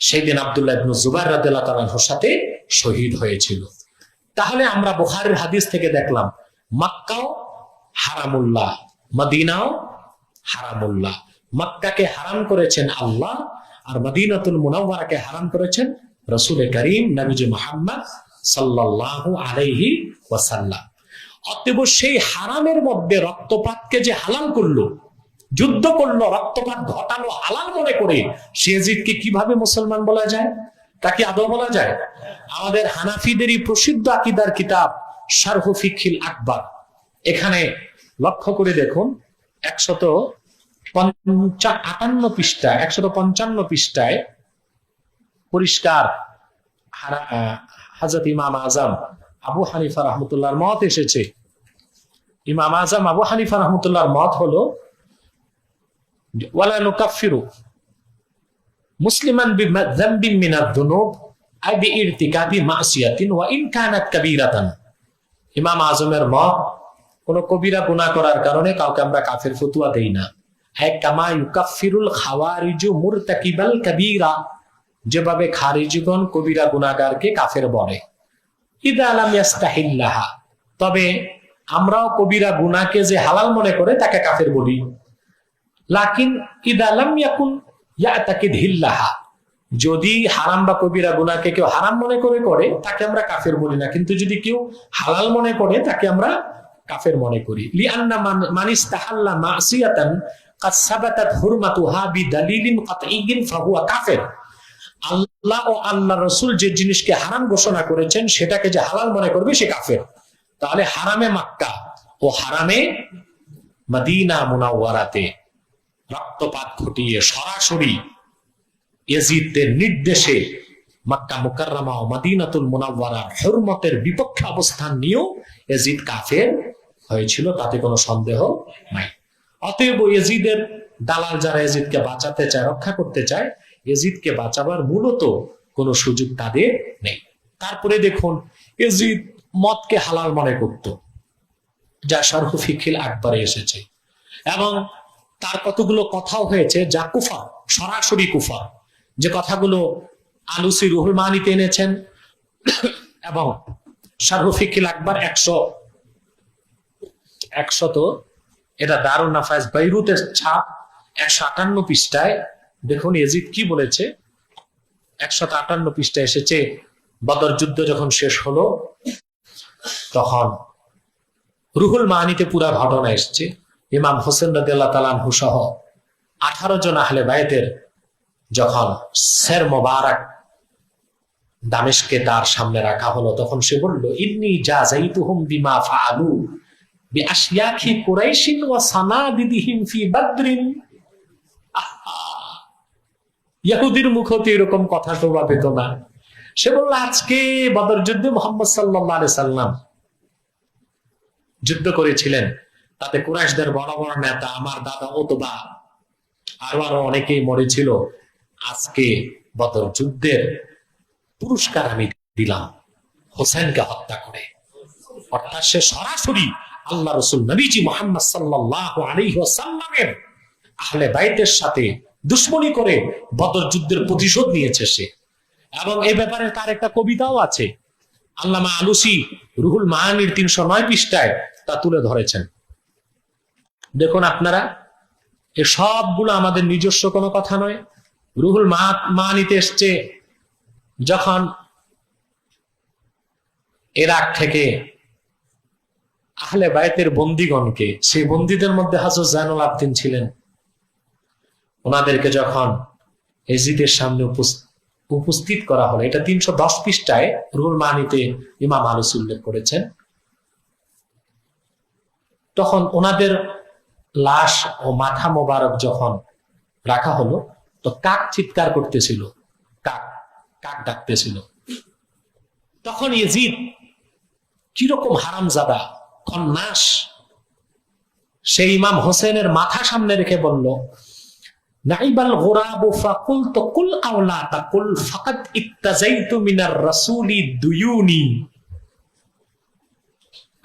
সেদিন আব্দুল্লাহ ইবনে জুবাইর রাদিয়াল্লাহু তাআলার সাথে শহীদ হয়েছিল। তাহলে আমরা বুখারীর হাদিস থেকে দেখলাম মক্কাও হারামুল্লাহ, মদিনাও হারামুল্লাহ। মক্কাকে হারাম করেছেন আল্লাহ, আর মদিনাতুল মুনাওয়ারাকে হারাম করেছেন রাসূল করিম নবীজি মুহাম্মদ সাল্লাল্লাহু আলাইহি ওয়াসাল্লাম। অতএব সেই হারামের মধ্যে রক্তপাতকে যে হালাল করলো, যুদ্ধ করলো, রক্তপাত ঘটালো হালাল মনে করে, সে ইয়াজিদকে কিভাবে মুসলমান বলা যায়? তাকে আদৌ বলা যায়? আমাদের হানাফিদেরই প্রসিদ্ধ আকীদার কিতাব শারহ ফিকহিল আকবার, এখানে লক্ষ্য করে দেখুন 158 পৃষ্ঠায় 155 পৃষ্ঠায় পরিষ্কার হযরত ইমাম আযম আবু হানিফা রাহমাতুল্লাহর মত এসেছে। ইমাম আযম আবু হানিফা রাহমাতুল্লাহর মত হলো ওয়ালা নুকাফিরু মুসলিমান বিযামবিন মিনাদ দুনুব আই বিইরতিকাবি মাসিয়াতিন ওয়া ইন কানাত কাবীরাতান। ইমাম আযমের মত, কোন কবিরা গুনাহ করার কারণে কাউকে আমরা কাফের ফতোয়া দেই না। কামা ইউকাফিরুল খাওয়ারিজু মুরতাকিবাল কাবীরা, যেভাবে খারিজিগণ কবিরা গুনাহগারকে কাফের বলে। ইদা লাম ইয়াস্তাহিল্লাহা, তবে আমরাও কবিরা গুনাহকে যে হালাল মনে করে তাকে কাফের বলি। লাকিন ইদা লাম ইয়াকুন ইয়াতাকিদ হিল্লাহা, যদি হারাম বা কবিরা গুনাহকে কেউ হারাম মনে করে তাকে আমরা কাফের বলি না, কিন্তু যদি কেউ হালাল মনে করে তাকে আমরা কাফের মনে করি। লিআন্না মান ইস্তাহাল্লা মাসিয়াতান কাদ সাবাতাত হুরমাতুহা বিদালিলিন কাতঈন ফাহুয়া কাফির। আল্লাহ ও আল্লাহর রাসূল যে জিনিসকে হারাম ঘোষণা করেছেন সেটাকে যে হালাল মনে করবে সে কাফের। তাহলে হারামে মক্কা ও হারামে মদিনা মুনাওয়ারাতে রক্তপাত ঘটিয়ে সরাসরি ইয়াজিদের নির্দেশে মক্কা মুকাররমা ও মদিনাতুল মুনাওয়ারার হুরমতের বিপক্ষে অবস্থান নিয়েও ইয়াজিদ কাফের হয়েছিল, তাতে কোনো সন্দেহ নাই। অতএব ইয়াজিদের দালাল যারা ইয়াজিদকে বাঁচাতে চায়, রক্ষা করতে চায়, ইয়াজিদকে বাঁচাবার মূলত কোনো সুযোগ তাদের নেই। তারপরে দেখুন ইয়াজিদ মদকে হালাল মনে করত, যা শারহ ফিকহিল আকবরে এসেছে, এবং তার কতগুলো কথাও হয়েছে যা কুফর, সরাসরি কুফর, যে কথাগুলো আলুসি রুহুল মানিতে এনেছেন এবং শারহ ফিকহিল আকবর 100 এটা দারুন নাফায়েজ বাইরুতের ছাপ 158 পৃষ্ঠায় দেখুন ইয়াজিদ কি বলেছে। 158 পৃষ্ঠায় এসেছে, বদর যুদ্ধ যখন শেষ হলো তখন রুহুল মানিতে পুরা ঘটনা এসছে। ইমাম হোসেন রাদিয়াল্লাহু তাআলা আনহু সহ 18 জন আহলে বাইতের যখন সের মোবারক দামেস্কে তার সামনে রাখা হলো, তখন সে বলল, ইন্নী জাযাইতুহুম বিমা ফাআলু বিআশিয়াখি কুরাইশিন ওয়া সানাদিদিহিম ফি বদরিন। ইহুদির মুখ হতে এরকম কথা শোভা পেত না। সে বলল, আজকে বদর যুদ্ধে মুহাম্মদ সাল্লাল্লাহু আলাইহি সাল্লাম যুদ্ধ করেছিলেন, তাতে কুরাইশদের বড় বড় নেতা আমার দাদা উতবা আরো অনেকেই মরেছিল। আজকে বদর যুদ্ধের পুরস্কার আমি দিলাম হোসেনকে হত্যা করে। অর্থাৎ সে সরাসরি আল্লাহ রাসূল নবীজি মুহাম্মদ সাল্লাল্লাহু আলাইহি ওয়াসাল্লামের আহলে বাইতের সাথে দুশমনি করে বদর যুদ্ধের প্রতিশোধ নিয়েছে সে। এবং এই ব্যাপারে তার একটা কবিতাও আছে, আল্লামা আলুসি রুহুল মানির 309 পৃষ্ঠায় তা তুলে ধরেছেন। দেখুন আপনারা, এই সবগুলো আমাদের নিজস্ব কোনো কথা নয়। রুহুল মানিতে এসছে যখন ইরাক থেকে আহলে বাইতের বন্দীগণকে, সেই বন্দীদের মধ্যে হযরত জাইনুল আবদিন ছিলেন, ওনাদেরকে যখন ইয়াজিদের সামনে উপস্থিত করা হলো, এটা 310 পৃষ্ঠায় রুহুল মানিতে ইমাম আলুসি উল্লেখ করেছেন। তখন ওনাদের লাশ ও মাথা মোবারক যখন রাখা হলো, তো কাক চিৎকার করতেছিল, কাক কাক ডাকতেছিল। তখন ইয়াজিদ কিরকম হারামজাদা খন্নাস, সেই ইমাম হোসেনের মাথা সামনে রেখে বলল, নাইবাল গুরাবু ফাকুলতু কুল আওলা তাকুল ফাকাদ ইত্তাজাইতু মিনার রাসূলি দুয়ুনি।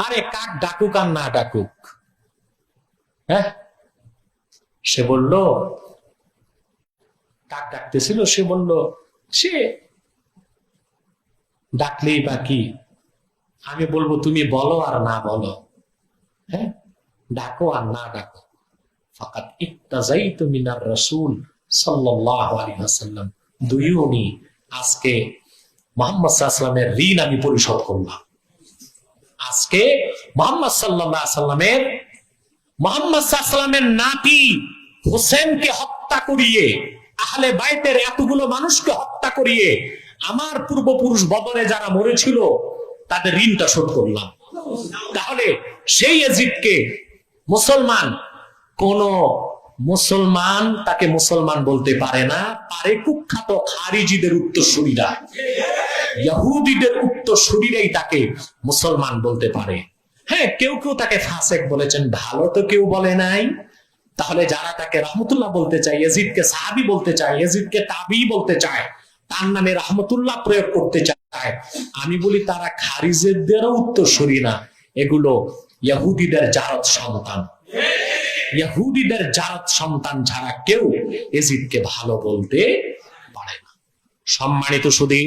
আরে কাক ডাকুক আর না ডাকুক, হ্যাঁ, সে বলল, কাক ডাকতেছিল, সে বলল সে ডাকলেই বা কি, আমি বলবো তুমি বলো আর না বলো, হ্যাঁ, ডাকো আর না ডাকো। ফাকাত ইক্তাযাইতু মিনার রাসূল সাল্লাল্লাহু আলাইহি ওয়াসাল্লাম দুয়ুনি, আজকে মুহাম্মদ সাল্লাল্লাহু আলাইহি ওয়াসাল্লামের ঋণ আমি পরিশোধ করলাম। আজকে মুহাম্মদ সাল্লাল্লাহু আলাইহি ওয়াসাল্লামের নাতি হোসেনকে হত্যা করিয়ে, আহলে বাইতের এতগুলো মানুষকে হত্যা করিয়ে আমার পূর্বপুরুষ বদরে যারা মরেছিল তাদের ঋণটা শোধ করলাম। তাহলে সেই ইয়াজিদকে মুসলমান, কোন মুসলমান তাকে মুসলমান বলতে পারে না, পারে কুখ্যাত খারিজিদের উত্তরসূরিরা, ইহুদিদের উত্তরসূরিরাই তাকে মুসলমান বলতে পারে। হ্যাঁ, কেউ কেউ তাকে ফাসেক বলেছেন, ভালো তো কেউ বলে নাই। তাহলে যারা তাকে রহমতুল্লাহ বলতে চায়, ইয়াজিদকে সাহাবী বলতে চায়, ইয়াজিদকে তাবি বলতে চায়, তার নামে রহমতুল্লাহ প্রয়োগ করতে চায়, আমি বলি তারা খারিজেরদেরও উত্তরসূরি না, এগুলো ইহুদিদের জারদ সন্তান। ইহুদিদের জারদ সন্তান ছাড়া কেউ ইয়াজিদকে ভালো বলতে পারে না। সম্মানিত সুধী,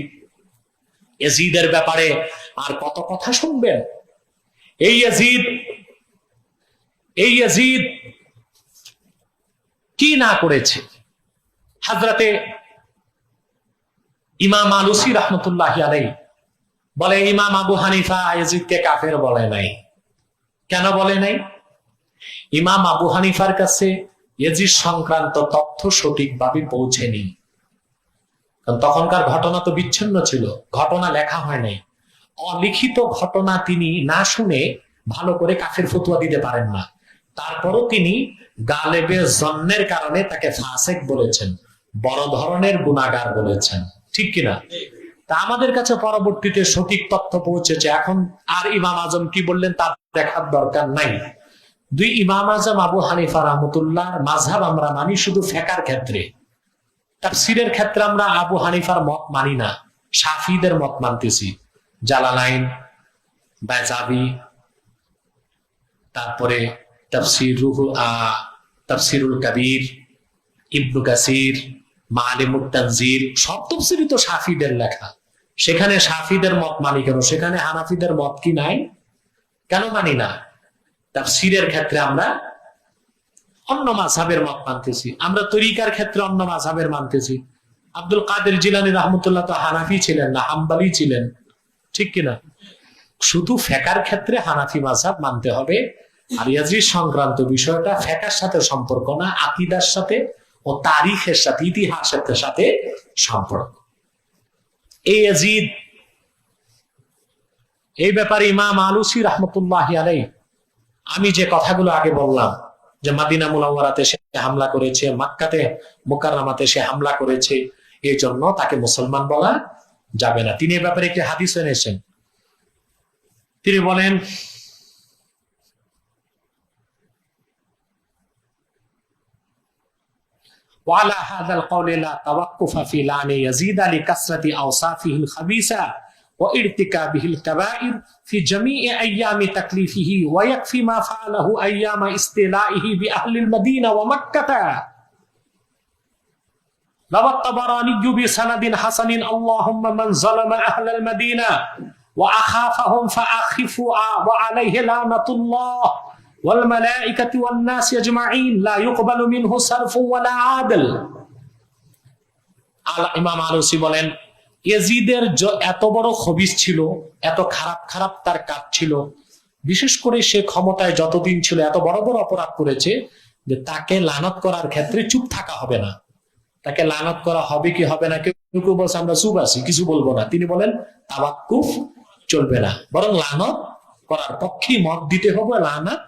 ইয়াজিদের ব্যাপারে আর কত কথা শুনবেন। এই ইয়াজিদ কি না করেছে। হযরতে ইমাম আলুসি রাহমাতুল্লাহি আলাইহি বলে, ইমাম আবু হানিফা ইয়াজিদকে কাফের বলে নাই। কেন বলে নাই? ইমাম আবু হানিফার কাছে ইয়াজিদ সংক্রান্ত তথ্য সঠিকভাবে পৌঁছেনি। কারণ তখনকার ঘটনা তো বিচ্ছিন্ন ছিল, ঘটনা লেখা হয় নাই। অলিখিত ঘটনা তিনি না শুনে ভালো করে কাফের ফতোয়া দিতে পারেন না। তারপরও তিনি গালেবে জন্নের কারণে তাকে ফাসেক বলেছেন, বড় ধরনের গুনাহগার বলেছেন, ঠিক কিনা? তা আমাদের কাছে পরবর্তীতে সঠিক তথ্য পৌঁছেছে, এখন আর ইমাম আজম কি বললেন তার দেখার দরকার নাই। দুই ইমাম আজম আবু হানিফা রাহমাতুল্লাহ মাযহাব আমরা মানি শুধু ফিকহের ক্ষেত্রে, তাফসীরের ক্ষেত্রে আমরা আবু হানিফার মত মানি না, শাফিদের মত মানতেছি। জালালাইন, বাইজাবি, তারপরে তাফসীরুল কবির, ইবনু কাসির, মাআলিমুত তানজিল, সব তাফসীরই তো শাফিদের লেখা। সেখানে শাফিদের মত মানি কেন? সেখানে হানাফিদের মত কি নাই? কেন মানি না? তাফসীরের ক্ষেত্রে আমরা অন্য মাযহাবের মত মানতেছি, আমরা তরিকার ক্ষেত্রে অন্য মাযহাবের মানতেছি। আব্দুল কাদের জিলানী রাহমাতুল্লাহ তো হানাফি ছিলেন না, হাম্বলি ছিলেন, ঠিক কিনা? শুধু ফিকহের ক্ষেত্রে হানাফি মাযহাব মানতে হবে। আর ইয়াজিদ সংক্রান্ত বিষয়টা ফিকহের সাথে সম্পর্ক না, আকীদার সাথে ও তারিখের সাথে, ইতিহাসের সাথে সম্পর্ক। এই ইয়াজিদ, এই ব্যাপারে ইমাম আলুসি রাহমাতুল্লাহি আলাইহি আমি যে কথাগুলো আগে বললাম, যে মাদিনা মুনাওয়ারাতে সে হামলা করেছে, মক্কাতে মুকাররমাতে সে হামলা করেছে, এই জন্য তাকে মুসলমান বলা যাবে না। তিনি এ ব্যাপারে একটি হাদিস এনেছেন। তিনি বলেন, وعلى هذا القول لا توقف في لعن يزيد لكثرة أوصافه الخبيثة وارتكابه الكبائر في جميع أيام تكليفه، ويكفي ما فعله أيام استيلائه بأهل المدينة ومكة. روى الطبراني بسند حسن: اللهم من ظلم أهل المدينة وأخافهم فأخفوا وعليه لعنة الله والملائكة والناس أجمعين لا يقبل منه صرف ولا عدل. ইমাম আলুসি বলেন, ইয়াজিদের এত বড় খবিস ছিল, এত খারাপ খারাপ তার কাজ ছিল, বিশেষ করে সে ক্ষমতায় যতদিন ছিল এত বড় বড় অপরাধ করেছে যে তাকে লানত করার ক্ষেত্রে চুপ থাকা হবে না। তাকে লানত করা হবে কি হবে না, কেউ কেউ বলছে আমরা চুপ আছি, কিছু বলবো না। তিনি বলেন তাওয়াক্কুফ চলবে না, বরং লানত করার পক্ষে মত দিতে হবে, লানত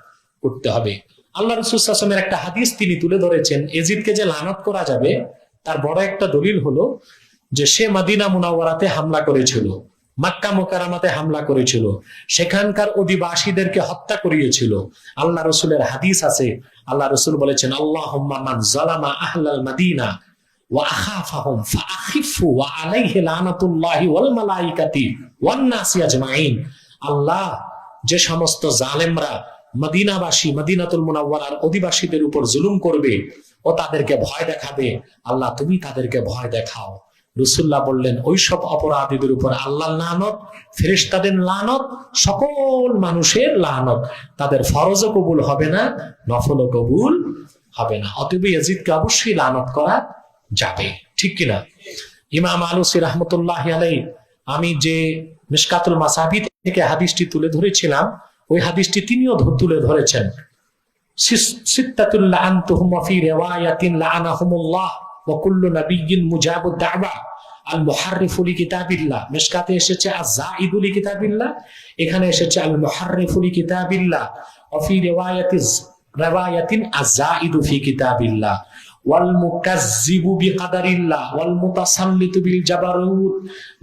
করতে হবে। আল্লাহ রাসূল সাল্লাল্লাহু আলাইহি ওয়াসাল্লামের একটা হাদিস তিনি তুলে ধরেছেন, ইয়াজিদকে যে লানত করা যাবে তার বড় একটা দলিল হলো যে সে মদিনা মুনাওয়ারাতে হামলা করেছিল, মক্কা মুকাররমাতে হামলা করেছিল, সেখানকার অধিবাসীদেরকে হত্যা করিয়েছিল। আল্লাহ রাসূলের হাদিস আছে, আল্লাহ রাসূল বলেছেন, আল্লাহুম্মা মান যালামা আহলাল মাদিনা ওয়া আখাফাহুম ফাআখিফু ওয়া আলাইহি লানাতুল্লাহি ওয়াল মালাইকাতি ওয়ান নাসি আজমাইন। আল্লাহ যে সমস্ত জালেমরা মদিনাবাসী, মদিনাতুল মুনাওয়ারার অধিবাসীদের উপর জুলুম করবে ও তাদেরকে ভয় দেখাবে, আল্লাহ তুমি তাদেরকে ভয় দেখাও। রাসূলুল্লাহ বললেন ওইসব অপরাধীদের উপর আল্লাহর লানত, ফেরেশতাদের লানত, সকল মানুষের লানত, তাদের ফরজও কবুল হবে না, নফলও কবুল হবে না। অতএব ইয়াজিদকে অবশ্যই লানত করা যাবে, ঠিক কিনা? ইমাম আলুসি রাহমাতুল্লাহি আলাইহি, আমি যে মিশকাতুল মাসাবি থেকে হাদিসটি তুলে ধরেছিলাম, ওই হাদিসটি তিনিও তুলে ধরেছেন। সিত্তাতুল লাআনতুহুম ফি রিওয়ায়াতিন লাআনাহুমুল্লাহ ওয়া কুল্লু নাবিয়্যিন মুজাবুদ দাওয়া আল মুহাররিফু লিকিতাবিল্লাহ। মিশকাতে এসেছে আয-যাইদু লিকিতাবিল্লাহ, এখানে এসেছে আল মুহাররিফু লিকিতাবিল্লাহ। ওয়া ফি রিওয়ায়াতিন আয-যাইদু ফি কিতাবিল্লাহ ওয়াল মুকাজ্জিবু বিকাদারিল্লাহ ওয়াল মুতাসাল্লিতু বিল জাবারুত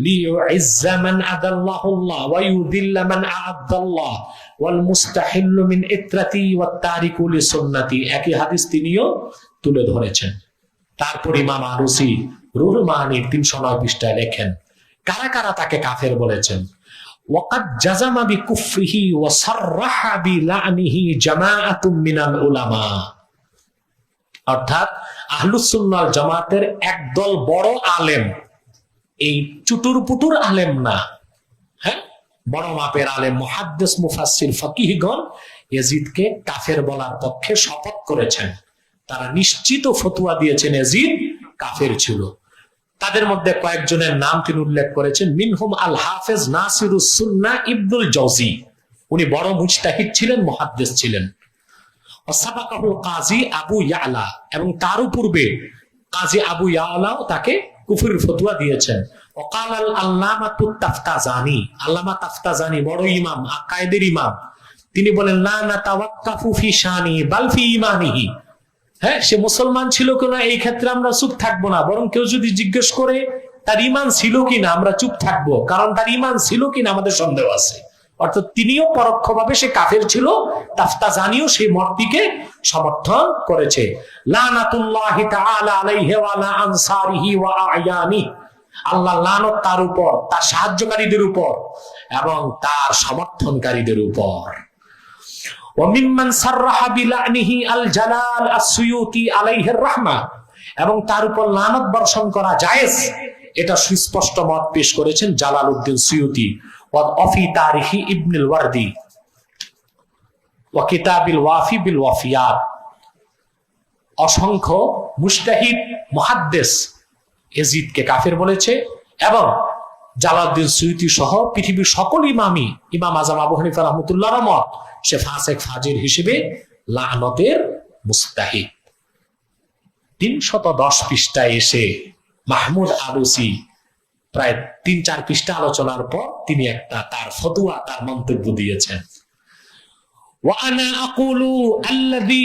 লিইউইজ্জা মান আদাল্লাহুল্লাহ ওয়া ইউদিল্লা মান আ'আদাল্লাহ ওয়াল মুস্তাহিল্লু মিন ইত্রাতি ওয়াত তারিকু লিসুন্নতি। একই হাদিস তিনিও তুলে ধরেছেন। তারপর ইমাম আলুসি রুহুল মাআনির ৩০৯ পৃষ্ঠায় লেখেন, কারা কারা তাকে কাফের বলেছেন। ওয়াকাদ জাযামা বিকুফরিহি ওয়া সাররাহা বিলানিহি জামাআতুম মিনাল উলামা। অর্থাৎ আহলুস সুন্নাহ ওয়াল জামাতের একদল বড় আলেম, এই চুটুর পুটুর আলেম না, হ্যাঁ, বড় মাপের আলেম, মুহাদ্দিস, মুফাসসির, ফকিহগণ ইয়াজিদকে কাফের বলার পক্ষে শপথ করেছেন। তারা নিশ্চিত ফতোয়া দিয়েছেন ইয়াজিদ কাফের ছিল। তাদের মধ্যে কয়েকজনের নাম তিনি উল্লেখ করেছেন। মিনহুম আল হাফেজ নাসিরুস সুন্নাহ ইবনুল জাওজি, উনি বড় মুজতাহিদ ছিলেন, মুহাদ্দিস ছিলেন। ওয়াসাবাকাহুল কাজী আবু ইয়ালা, এবং তার পূর্বে কাজী আবু ইয়ালাও তাকে কুফরের ফতোয়া দিয়েছেন। ওয়াকাল আল আল্লামাতুত তাফতাজানি, আল্লামা তাফতাজানি বড় ইমাম, আকায়েদের ইমাম, তিনি বলেন লা নাতাওয়াক্কাফু ফি শানি বাল ফি ঈমানিহি। হ্যাঁ, সে মুসলমান ছিল কিনা এই ক্ষেত্রে আমরা চুপ থাকবো না, বরং কেউ যদি জিজ্ঞেস করে তার ঈমান ছিল কিনা, আমরা চুপ থাকবো, কারণ তার ঈমান ছিল কিনা আমাদের সন্দেহ আছে। অর্থাৎ তিনিও পরোক্ষভাবে সে কাফের ছিল, তাফতাজানিও সেই মতটিকে সমর্থন করেছে। লানাতুল্লাহি তাআলা আলাইহি ওয়া আলা আনসারিহি ওয়া আ'য়ানি, আল্লাহর লানত তার উপর, তার সাহায্যকারীদের উপর এবং তার সমর্থনকারীদের উপর। ওয়ামিম্মান সাররাহা বিলানিহি আল জালাল আস-সুয়ুতি আলাইহির রাহমা, এবং তার উপর লানত বর্ষণ করা জায়েজ, এটা সুস্পষ্ট মত পেশ করেছেন জালালউদ্দিন সুয়ুতি ওয়া ফি তারিখি ইবনুল ওয়ারদি ওয়া কিতাবিল ওয়াফি বিল ওয়াফিয়াত। অসংখ্য মুজতাহিদ, মুহাদ্দিস ইয়াজিদকে কাফের বলেছে, এবং জালালউদ্দিন সুয়ুতি সহ পৃথিবীর সকল ইমামই, ইমাম আযম আবু হানিফা রাহমাতুল্লাহর মত, সে ফাসিক ফাজির হিসেবে লানতের মুস্তাহিক। ৩১০ পৃষ্ঠায় এসে মাহমুদ আলুসি প্রায় ৩-৪ পৃষ্ঠা আলোচনার পর তিনি একটা তার ফতোয়া, তার মন্তব্য দিয়েছেন। ওয়া আনা আকুলু আল্লাযী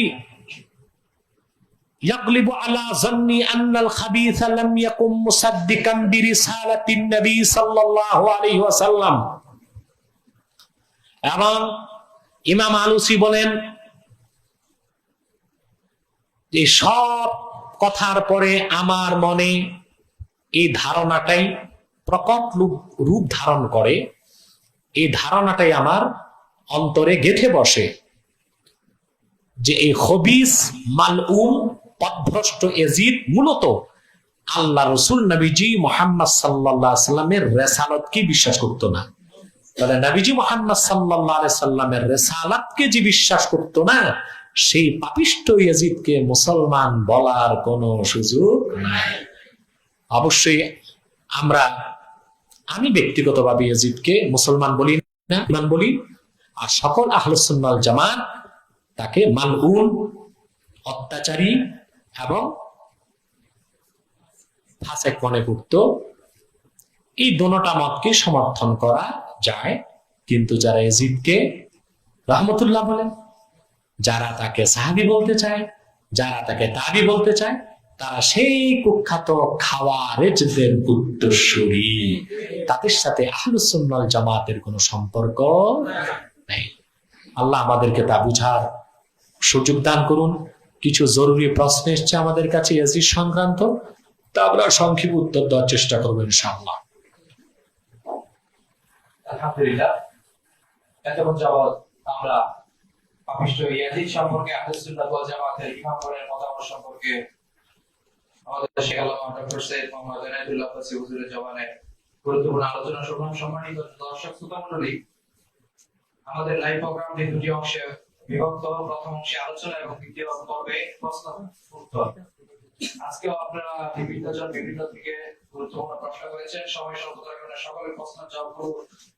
ইয়াগলিবু আলা যান্নি আন্নাল খাবিসা লাম ইয়াকুম মুসাদ্দিকান বিরিসালাতিন নবী সাল্লাল্লাহু আলাইহি ওয়াসাল্লাম। এবং ইমাম আলুসি বলেন, এই সব কথার পরে আমার মনে এই ধারণাটাই প্রকট রূপ ধারণ করে, এই ধারণাটাই আমার অন্তরে গেঁথে বসে যে এই খবিস, মালউম, পথভ্রষ্ট ইয়াজিদ মূলত আল্লাহ রাসূল নবীজি মুহাম্মদ সাল্লাল্লাহু আলাইহি সাল্লামের রিসালাতকে বিশ্বাস করতো না। তাহলে নবীজি মুহাম্মদ সাল্লাল্লাহু আলাইহি সাল্লামের রিসালাতকে যে বিশ্বাস করতো না, সেই পাপিষ্ঠ ইয়াজিদকে মুসলমান বলার কোনো সুযোগ নাই। অবশ্যই আমি ব্যক্তিগতভাবে ইয়াজিদকে মুসলমান বলি না, ইমান বলি, আর সকল আহলুস সুন্নাহ ওয়াল জামাত তাকে মালউন, অত্যাচারী এবং ফাসিক মনে করত। এই দোনোটা মতকে সমর্থন করা যায়, কিন্তু যারা ইয়াজিদকে রাহমাতুল্লাহ বলেন, যারা তাকে সাহাবী বলতে চায়, যারা তাকে তাবি বলতে চায়, তারা সেই কুখ্যাত খাওয়ারেজদের উত্তরসূরি, তাদের সাথে আহলুস সুন্নাহ ওয়াল জামাতের কোনো সম্পর্ক নেই। আল্লাহ আমাদেরকে তা বুঝার সুযোগ দান করুন। কিছু জরুরি প্রশ্ন এসছে আমাদের কাছে ইয়াজিদ সংক্রান্ত, তা আমরা সংক্ষিপ্ত উত্তর দেওয়ার চেষ্টা করবো ইনশাআল্লাহ। আলহামদুলিল্লাহ, এতক্ষণ যাবৎ আমরা পাপিষ্ঠ ইয়াজিদ সম্পর্কে আহলে সুন্নাত ওয়াল জামাতের ইমামগণের মতামত সম্পর্কে আমাদের শেখ আল্লামা ডক্টর সৈয়দ মোহাম্মদ এনায়েতুল্লাহ ফাসি হুজুরের জবানে গুরুত্বপূর্ণ আলোচনা শুনলাম। সম্মানিত দর্শক শ্রোতা মণ্ডলী, আমাদের লাইভ প্রোগ্রামটি দুটি অংশে বিভক্ত। প্রথম অংশে আলোচনা এবং দ্বিতীয় পর্বে প্রশ্ন উত্তর। আজকেও আপনারা বিভিন্ন জন বিভিন্ন দিকে গুরুত্বপূর্ণ প্রশ্ন করেছেন। সময় স্বল্পতার কারণে সকলের প্রশ্নের জবাবগুলো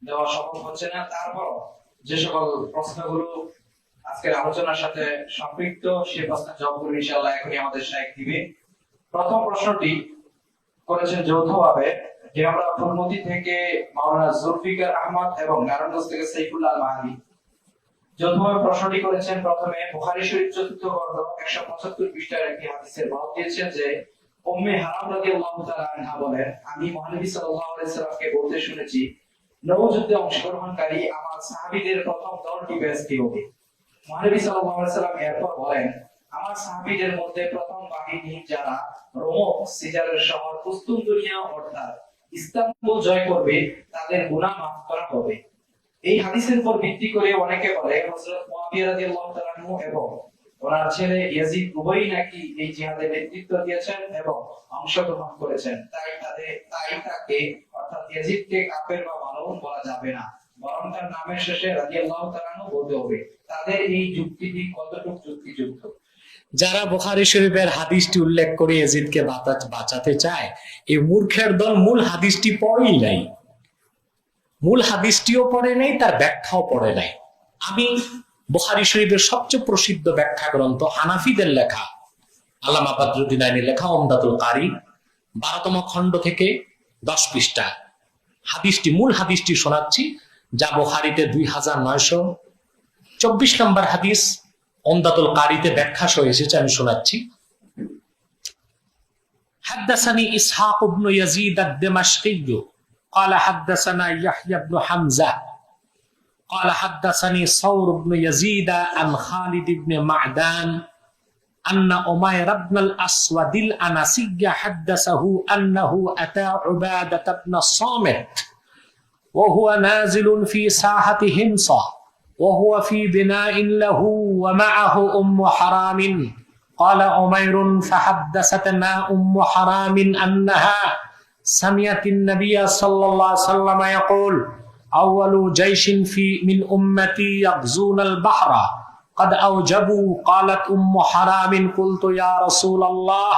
দেওয়া সম্ভব হচ্ছে না। তারপর যে সকল প্রশ্নগুলো আজকের আলোচনার সাথে সম্পৃক্ত, সেই প্রশ্নের জবাবগুলো ইনশাআল্লাহ এখনই আমাদের শাইখ দিবে। প্রথম প্রশ্নটি করেছেন যৌথভাবে, যে আমরা ফুলমতি থেকে মাওলানা জুলফিকার আহমদ এবং নারায়ণগঞ্জ থেকে সাইফুল্লাহ আল মাহাদি যৌথভাবে প্রশ্নটি করেছেন। প্রথমে বুখারী শরীফ চতুর্থ খণ্ড 175 পৃষ্ঠার একটি হাদিসের বর্ণনা দিয়েছেন যে উম্মে হারাম রাদিয়াল্লাহু তাআলা আনহা বলেন, আমি মহানবী সাল্লাল্লাহু আলাইহি সাল্লামকে বলতে শুনেছি, নৌযুদ্ধে অংশগ্রহণকারী আমার সাহাবীদের প্রথম দলটি বেহেশতি হবে। মহানবী সাল্লাল্লাহু আলাইহি সাল্লাম এরপর বলেন, আমার সাহাবীদের মধ্যে প্রথম বাহিনী যারা রোম সিজারের শহর কুস্তুনতুনিয়া অর্থাৎ ইস্তাম্বুল জয় করবে, তাদের গুনাহ মাফ করা হবে। এই হাদিসের উপর ভিত্তি করে অনেকে বলে হযরত মুআবিয়া রাদিয়াল্লাহু তাআলা আনহু এবং ওনার ছেলে ইয়াজিদ উভয়ই নাকি এই জিহাদে নেতৃত্ব দিয়েছেন এবং অংশগ্রহণ করেছেন। তাই তাকে অর্থাৎ ইয়াজিদকে কাফের বা মালউন বলা যাবে না, বরং তার নামের শেষে রাদিয়াল্লাহু তাআলা আনহু বলতে হবে। তাদের এই যুক্তিটি কতটুকু যুক্তিযুক্ত? যারা বুখারী শরীফের হাদিসটি উল্লেখ করে ইয়াজিদকে বাঁচাতে চায়, এই মূর্খের দল মূল হাদিসটি পড়েই নাই, মূল হাদিসটিও পড়ে নাই, তার ব্যাখ্যাও পড়ে নাই। আমি বুখারী শরীফের সবচেয়ে প্রসিদ্ধ ব্যাখ্যা গ্রন্থ হানাফিদের লেখা আল্লামা বদরুদ্দীন আইনির লেখা উমদাতুল কারি 12তম খণ্ড থেকে 10 পৃষ্ঠা হাদিসটি, মূল হাদিসটি শোনাচ্ছি, যা বুখারীতে 2924 নম্বর হাদিস, উমদাতুল কারিতে ব্যাখ্যা সহ এসেছে, আমি শোনাচ্ছি। হাদাসানি ইসহাক ইবনে ইয়াজিদ আদ-দিমাশকি قال حدثنا يحيى بن حمزة قال حدثني ثور بن يزيد عن خالد بن معدان أن أمير بن الأسود الأنسي حدثه أنه أتى عبادة بن الصامت وهو نازل في ساحة همصة وهو في بناء له ومعه أم حرام. قال أمير فحدثتنا أم حرام أنها سمعت النبي صلى الله عليه وسلم يقول أول جيش من أمتي يغزون البحر قد أوجبوا. قالت أم حرام قلت يا رسول الله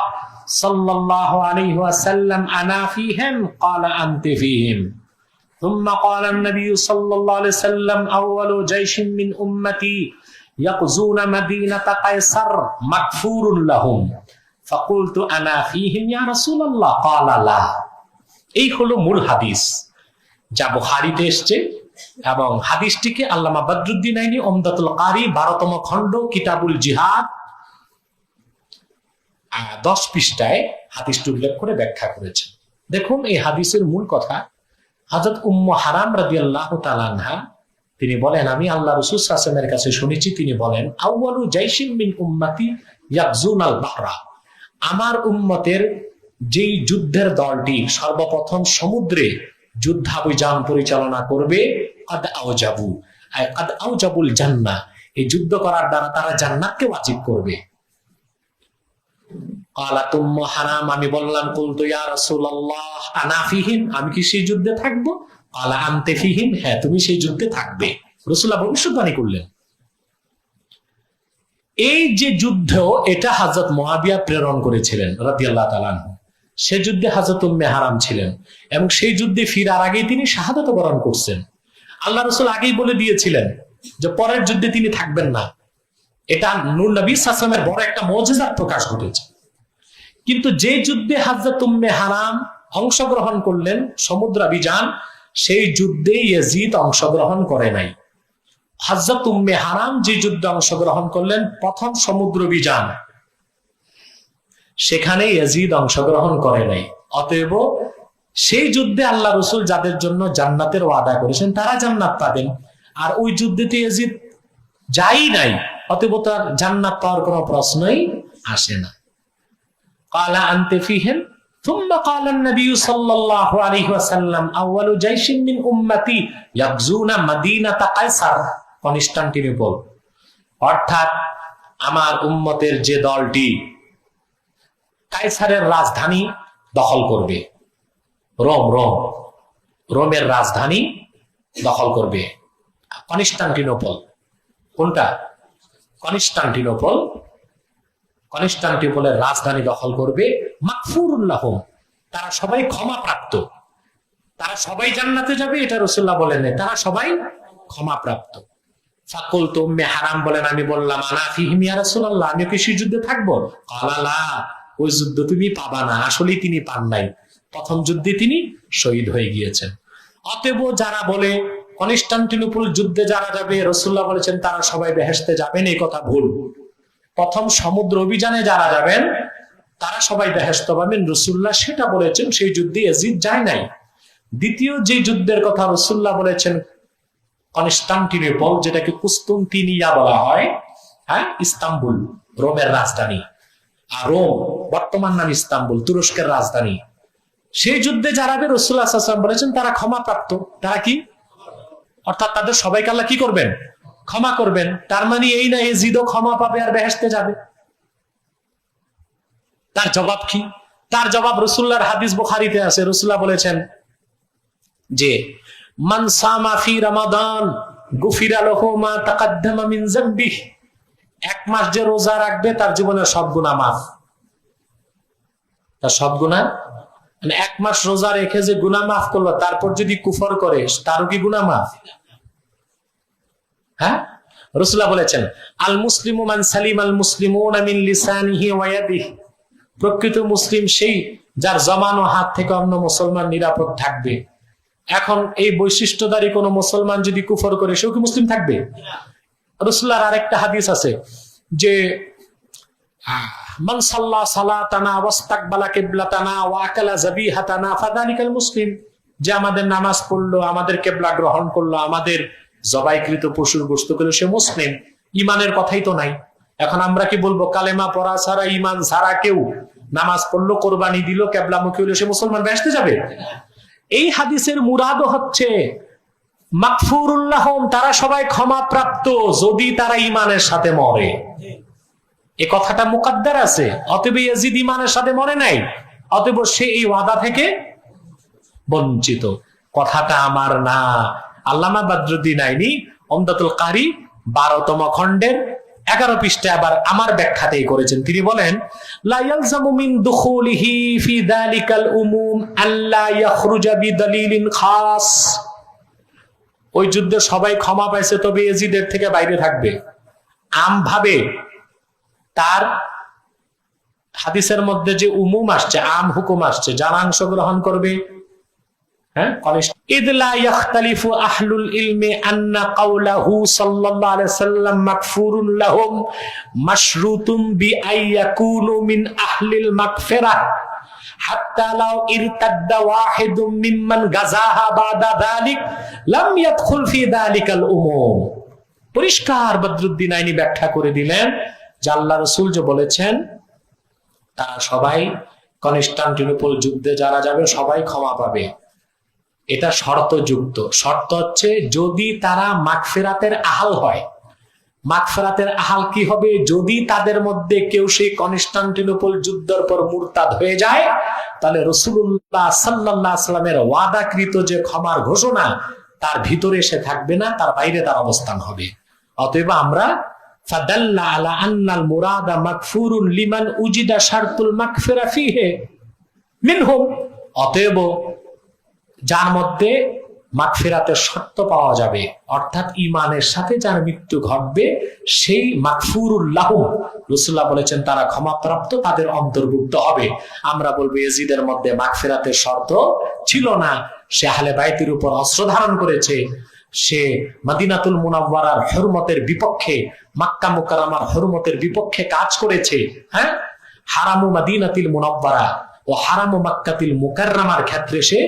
صلى الله عليه وسلم أنا فيهم؟ قال أنت فيهم. ثم قال النبي صلى الله عليه وسلم أول جيش من أمتي يغزون مدينة قيصر مغفور لهم. فقلت أنا فيهم يا رسول الله؟ قال لا. এই হলো মূল হাদিস যা বুখারীতে এসেছে, এবং হাদিসটিকে আল্লামা বদরুদ্দীন আইনি উমদাতুল কারি 12তম খণ্ড কিতাবুল জিহাদ 10 পৃষ্ঠায় হাদিসটি উল্লেখ করে ব্যাখ্যা করেছেন। দেখুন, এই হাদিসের মূল কথা, হযরত উম্মু হারাম রাদিয়াল্লাহু তাআলা আনহা তিনি বলেন, আমি আল্লাহ রাসূল সাল্লাল্লাহু আলাইহি ওয়াসাল্লামের কাছে শুনেছি, তিনি বলেন, আউয়ালু জাইশিন মিন উম্মতি ইয়াগজুনাল বাহরা, আমার উম্মতের যেই যুদ্ধের দলটি সর্বপ্রথম সমুদ্রে যুদ্ধাভিযান পরিচালনা করবে, আদ আউজাবুল জান্নাহ, এই যুদ্ধ করার দ্বারা তারা জান্নাতকে ওয়াজিব করবে। ক্বালাত উম্মু হারাম, আমি বললাম, কুলতু ইয়া রাসূলুল্লাহ আনা ফিহিম, আমি কি সেই যুদ্ধে থাকবো? ক্বালা আনতা ফিহিম, হ্যাঁ তুমি সেই যুদ্ধে থাকবে। রাসূলুল্লাহ ভবিষ্যদ্বাণী করলেন। এই যে যুদ্ধ, এটা হযরত মুআবিয়া প্রেরণ করেছিলেন রাদিয়াল্লাহু তাআলা আনহু। সে যুদ্ধে হযরত উম্মে হারাম ছিলেন এবং সেই যুদ্ধে ফিরার আগেই তিনি শাহাদাত বরণ করছেন। আল্লাহ রাসূল আগেই বলে দিয়েছিলেন যে পরের যুদ্ধে তিনি থাকবেন না। এটা নূর নবী সাল্লাল্লাহু আলাইহি ওয়াসাল্লামের বড় একটা মুজিজার প্রকাশ ঘটেছে। কিন্তু যে যুদ্ধে হযরত উম্মে হারাম অংশগ্রহণ করলেন, সমুদ্রাভিযান, সেই যুদ্ধে ইয়াজিদ অংশগ্রহণ করে নাই। হযরত উম্মে হারাম যে যুদ্ধে অংশগ্রহণ করলেন, প্রথম সমুদ্রাভিযান, সেখানে ইয়াজিদ অংশগ্রহণ করে নাই। অতএব সেই যুদ্ধে আল্লাহ রাসূল যাদের জন্য জান্নাতের ওয়াদা করেছেন তারা জান্নাত পাবেন, আর ওই যুদ্ধেতে ইয়াজিদ যাই নাই, অতএব তার জান্নাত পাওয়ার কোনো প্রশ্নই আসে না। ক্বালা আনতা ফিহিম ثم قال النبي صلى الله عليه وسلم أول جيش من أمتي يغزون مدينة قيصر, কনস্টান্টিনোপল, অর্থাৎ আমার উম্মতের যে দলটি কায়সারের রাজধানী দখল করবে, রোমের রাজধানী দখল করবে, কনস্টান্টিনোপল। কোনটা? কনস্টান্টিনোপলের রাজধানী দখল করবে। মাগফুরুল লাহুম, তারা সবাই ক্ষমাপ্রাপ্ত, তারা সবাই জান্নাতে যাবে, এটা রাসূলুল্লাহ বলেন, তারা সবাই ক্ষমাপ্রাপ্ত। ফাকুলতু উম্মে হারাম বলেন, আমি বললাম আনা ফিহিম ইয়া রাসূলুল্লাহ, আমি কি সেই যুদ্ধে থাকবো? ক্বালা লা, ওই যুদ্ধ তুমি পাবা না, আসলেই তিনি পান নাই, প্রথম যুদ্ধে তিনি শহীদ হয়ে গিয়েছেন। অতএব যারা বলে কনস্টান্টিনোপল যুদ্ধে যারা যাবে, রাসূলুল্লাহ বলেছেন তারা সবাই বেহেশতে যাবেন, এই কথা ভুল। প্রথম সমুদ্র অভিযানে যারা যাবেন তারা সবাই বেহেশত পাবেন, রাসূলুল্লাহ সেটা বলেছেন, সেই যুদ্ধে ইয়াজিদ যায় নাই। দ্বিতীয় যে যুদ্ধের কথা রাসূলুল্লাহ বলেছেন, কনস্টান্টিনোপল, যেটাকে কুস্তুনতিনিয়া বলা হয়, হ্যাঁ, ইস্তাম্বুল রোমের রাজধানী, আর রোম বর্তমান নাম ইস্তাম্বুল, তুরস্কের রাজধানী, সেই যুদ্ধে যারা রাসূলুল্লাহ সাল্লাল্লাহু আলাইহি ওয়াসাল্লাম বলেছেন তারা ক্ষমাপ্রাপ্ত। তারা কি? অর্থাৎ তাদের সবাইকে আল্লাহ কি করবেন? ক্ষমা করবেন। তার মানে এই না ইয়াজিদও ক্ষমা পাবে আর বেহেশতে যাবে। তার জবাব কি? তার জবাব রাসূলুল্লাহর হাদিস বুখারীতে আছে, রাসূলুল্লাহ বলেছেন যে মান সামা ফি রমাদান গুফিরা লাহু মা তাকাদ্দামা মিন যামবিহি, এক মাস যে রোজা রাখবে তার জীবনের সব গুনাহ মাফ। তার সব গুনাহ, মানে এক মাস রোজা রেখে যে গুনাহ মাফ করলো, তারপর যদি কুফর করে তারও কি গুনাহ মাফ? হ্যাঁ, রাসূলুল্লাহ বলেছেন আল মুসলিমু মান সালিম আল মুসলিমুনা মিন লিসানিহি ওয়া ইয়াদিহি, প্রকৃত মুসলিম সেই যার জবান ও হাত থেকে অন্য মুসলমান নিরাপদ থাকবে। এখন এই বৈশিষ্ট্যধারী কোন মুসলমান যদি কুফর করে, সেও কি মুসলিম থাকবে? রাসূলুল্লাহর আরেকটা হাদিস আছে যে মান সাল্লা সালাতানা ওয়াস্তাকবালা কিবলাতানা ওয়া আকালা যাবিহাতানা ফাযালিকাল মুসলিম, যে আমাদের নামাজ পড়লো, আমাদের কিবলা গ্রহণ করলো, আমাদের জবাইকৃত পশুর গোশত খেলো, সে মুসলিম। ঈমানের কথাই তো নাই। এখন আমরা কি বলবো, কালেমা পড়া ছাড়া, ঈমান ছাড়া কেউ নামাজ পড়লো, কোরবানি দিল, কিবলামুখী হলো, সে মুসলমান বেহেশতে যাবে? এই হাদিসের মুরাদ হচ্ছে মাগফুরুল লাহুম, তারা সবাই ক্ষমাপ্রাপ্ত যদি তারা ঈমানের সাথে মরে। এই কথাটা মুকাদ্দার আছে, অতএব ইয়াজিদ ঈমানের সাথে মরে নাই, অতএব সে এই ওয়াদা থেকে বঞ্চিত। কথাটা আমার না, আল্লামা বদরুদ্দীন আইনি উমদাতুল কারি 12তম খণ্ডের 11 পৃষ্ঠায় আবার আমার ব্যাখ্যাতেই করেছেন। তিনি বলেন লা ইয়ালজামু মিন দুখুলিহি ফি যালিকাল উমুম আল্লা ইয়াখরুজা বিদালিলিন খাস, ওই যুদ্ধে সবাই ক্ষমা পাইছে, তবে ইয়াজিদের থেকে বাইরে থাকবে। আমভাবে তার হাদিসের মধ্যে যে উমুম আসছে, আম হুকুম আসছে, যারা অংশগ্রহণ করবে, হ্যাঁ, ইদ লা ইখতালিফু আহলুল ইলমি আন্না কাওলাহু সাল্লাল্লাহু আলাইহি ওয়াসাল্লাম মাগফুরুন লাহুম মাশরুতুন বিআইয়াকুনু মিন আহলিল মাগফিরাহ হাত্তা লাউ ইরতাদ্দা ওয়াহিদুম মিম্মান গাযাহা বাদা যালিক লাম ইয়াদখুল ফি যালিকাল উমুম। পরিষ্কার বদরুদ্দীন আইনি ব্যাখ্যা করে দিলেন যে আল্লাহ রাসূল যে বলেছেন তারা সবাই কনস্টান্টিনোপল যুদ্ধে যারা যাবে সবাই ক্ষমা পাবে, এটা শর্তযুক্ত। শর্ত হচ্ছে যদি তারা মাগফিরাতের আহাল হয়। মাগফিরাতের আহাল কি হবে? যদি তাদের মধ্যে কেউ সেই কনস্টান্টিনোপল যুদ্ধের পর মুরতাদ হয়ে যায়, তাহলে রাসূলুল্লাহ সাল্লাল্লাহু আলাইহি ওয়াসাল্লামের ওয়াদাকৃত যে ক্ষমার ঘোষণা, তার ভিতরে সে থাকবে না, তার বাইরে তার অবস্থান হবে। অতএব আমরা ফাদাল্লা আলা আন্নাল মুরাদা মাগফুরুন লিমান উজিদা শারতুল মাগফিরা ফিহি মিনহুম, অতএব যার মধ্যে মাগফিরাতের শর্ত পাওয়া যাবে, অর্থাৎ ঈমানের সাথে যার মৃত্যু ঘটবে, সেই মাগফুরুল লাহুম, রাসূলুল্লাহ বলেছেন তারা ক্ষমাপ্রাপ্ত, তাদের অন্তর্ভুক্ত হবে। আমরা বলবো ইয়াজিদের মধ্যে মাগফিরাতের শর্ত ছিল না, সে আহলে বাইতের উপর অস্ত্র ধারণ করেছে, সে মদিনাতুল মুনাওয়ারার হুরমতের বিপক্ষে, মক্কা মুকাররমার হুরমতের বিপক্ষে কাজ করেছে। হ্যাঁ, হারামু মদিনাতুল মুনাওয়ারা ও হারামু মক্কাতুল মুকাররমার ক্ষেত্রে সে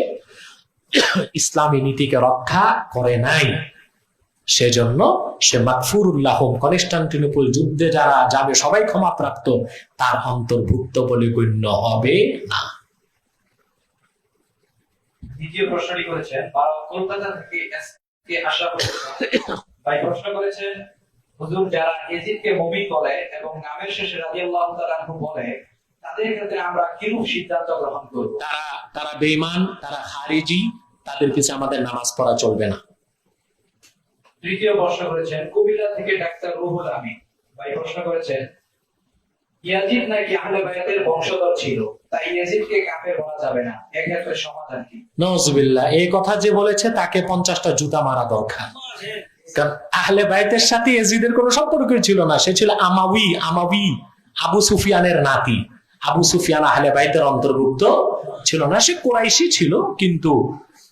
ইসলামী নীতিকে রক্ষা করে নাই, সেজন্য সে মাগফুরুল লাহুম, কনস্টান্টিনোপল যুদ্ধে যারা যাবে সবাই ক্ষমাপ্রাপ্ত, তার অন্তর্ভুক্ত বলে গণ্য হবে না। দ্বিতীয় প্রশ্নটি করেছেন কলকাতা থেকে এসকে আশরাফুল ইসলাম ভাই, প্রশ্ন করেছেন হুজুর যারা ইয়াজিদকে মুমিন বলে এবং নামের শেষে রাদিয়াল্লাহু তাআলা আনহু বলে, তাদের ক্ষেত্রে আমরা কিরূপ সিদ্ধান্ত গ্রহণ করব? তারা বেঈমান, তারা খারিজি, তাদের পিছে আমাদের নামাজ পড়া চলবে না। তৃতীয় প্রশ্ন করেছেন কুমিল্লা থেকে ডাক্তার রুহুল আমিন ভাই, প্রশ্ন করেছেন ইয়াজিদ নাকি আহলে বাইতের বংশধর ছিল, তাই ইয়াজিদকে কাফের বলা যাবে না, এক্ষেত্রে সমাধান কি? নওয়াজুবিল্লাহ, এই কথা যে বলেছে তাকে 50টা জুতা মারা দরকার। কারণ আহলে বাইতের সাথে ইয়াজিদের কোনো সম্পর্কই ছিল না। সে ছিল আমাবি আবু সুফিয়ানের নাতি। আবু সুফিয়ান আহলে বাইতের অন্তর্ভুক্ত ছিল না, সে কোরাইশি ছিল। কিন্তু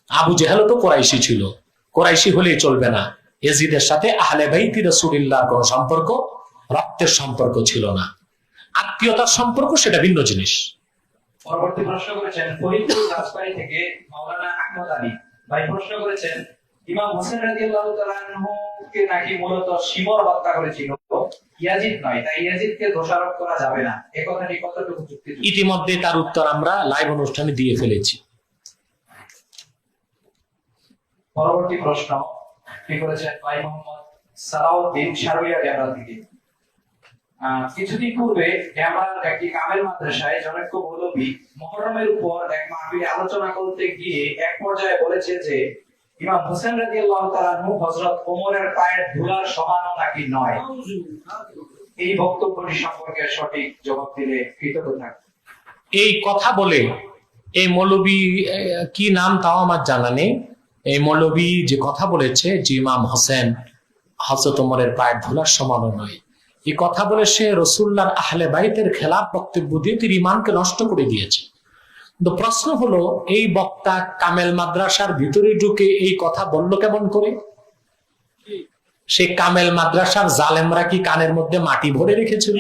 আবু জেহেল তো কোরাইশি ছিল, কোরাইশি হলেই চলবে না। ইয়াজিদের সাথে আহলে বাইতি রাসূলুল্লাহর কোনো সম্পর্ক, রক্তের সম্পর্ক ছিল না। আত্মীয়তার সম্পর্ক সেটা ভিন্ন জিনিস। পরবর্তী প্রশ্ন করেছেন ফরিদপুর রাজবাড়ী থেকে মাওলানা আহমদ আলী ভাই, প্রশ্ন করেছেন ইমাম হোসেন রাদিয়াল্লাহু তাআলা আনহুকে নাকি মূলত শিমর হত্যা করেছিল, ইয়াজিদ নয়, তাই ইয়াজিদকে দোষারোপ করা যাবে না, এই কথাটি কতটুকু যুক্তিযুক্ত? ইতিমধ্যে তার উত্তর আমরা লাইভ অনুষ্ঠানে দিয়ে ফেলেছি। পরবর্তী প্রশ্ন কি করেছেন ভাই মোহাম্মদ সালাউদ্দিন সারুইয়া ডেমরা থেকে। কিছুদিন পূর্বে ডেমরার একটি কামেল মাদ্রাসায় জনৈক মৌলভী মুহররমের উপর এক মাহফিলে আলোচনা করতে গিয়ে এক পর্যায়ে বলেছে যে ইমাম হোসেন রাদিয়াল্লাহু তাআলা আনহু হযরত ওমরের পায়ের ধুলার সমানও নাকি নয়। এই বক্তব্যটি সম্পর্কে সঠিক জবাব দিলে কৃতজ্ঞ থাকব। এই কথা বলে এই মৌলবী কি নাম তাও আমার জানা নেই, এই মৌলবী যে কথা বলেছে যে ইমাম হোসেন হযরত ওমরের পায়ের ধুলার সমানও নয়, এই কথা বলে সে রাসূলুল্লাহর আহলে বাইতের খেলাফ বক্তব্য দিয়ে তার ঈমানকে নষ্ট করে দিয়েছে। তো প্রশ্ন হলো, এই বক্তা কামেল মাদ্রাসার ভিতরে ঢুকে এই কথা বলল কেমন করে? সে কামেল মাদ্রাসার জালেমরা কি কানের মধ্যে মাটি ভরে রেখেছিল?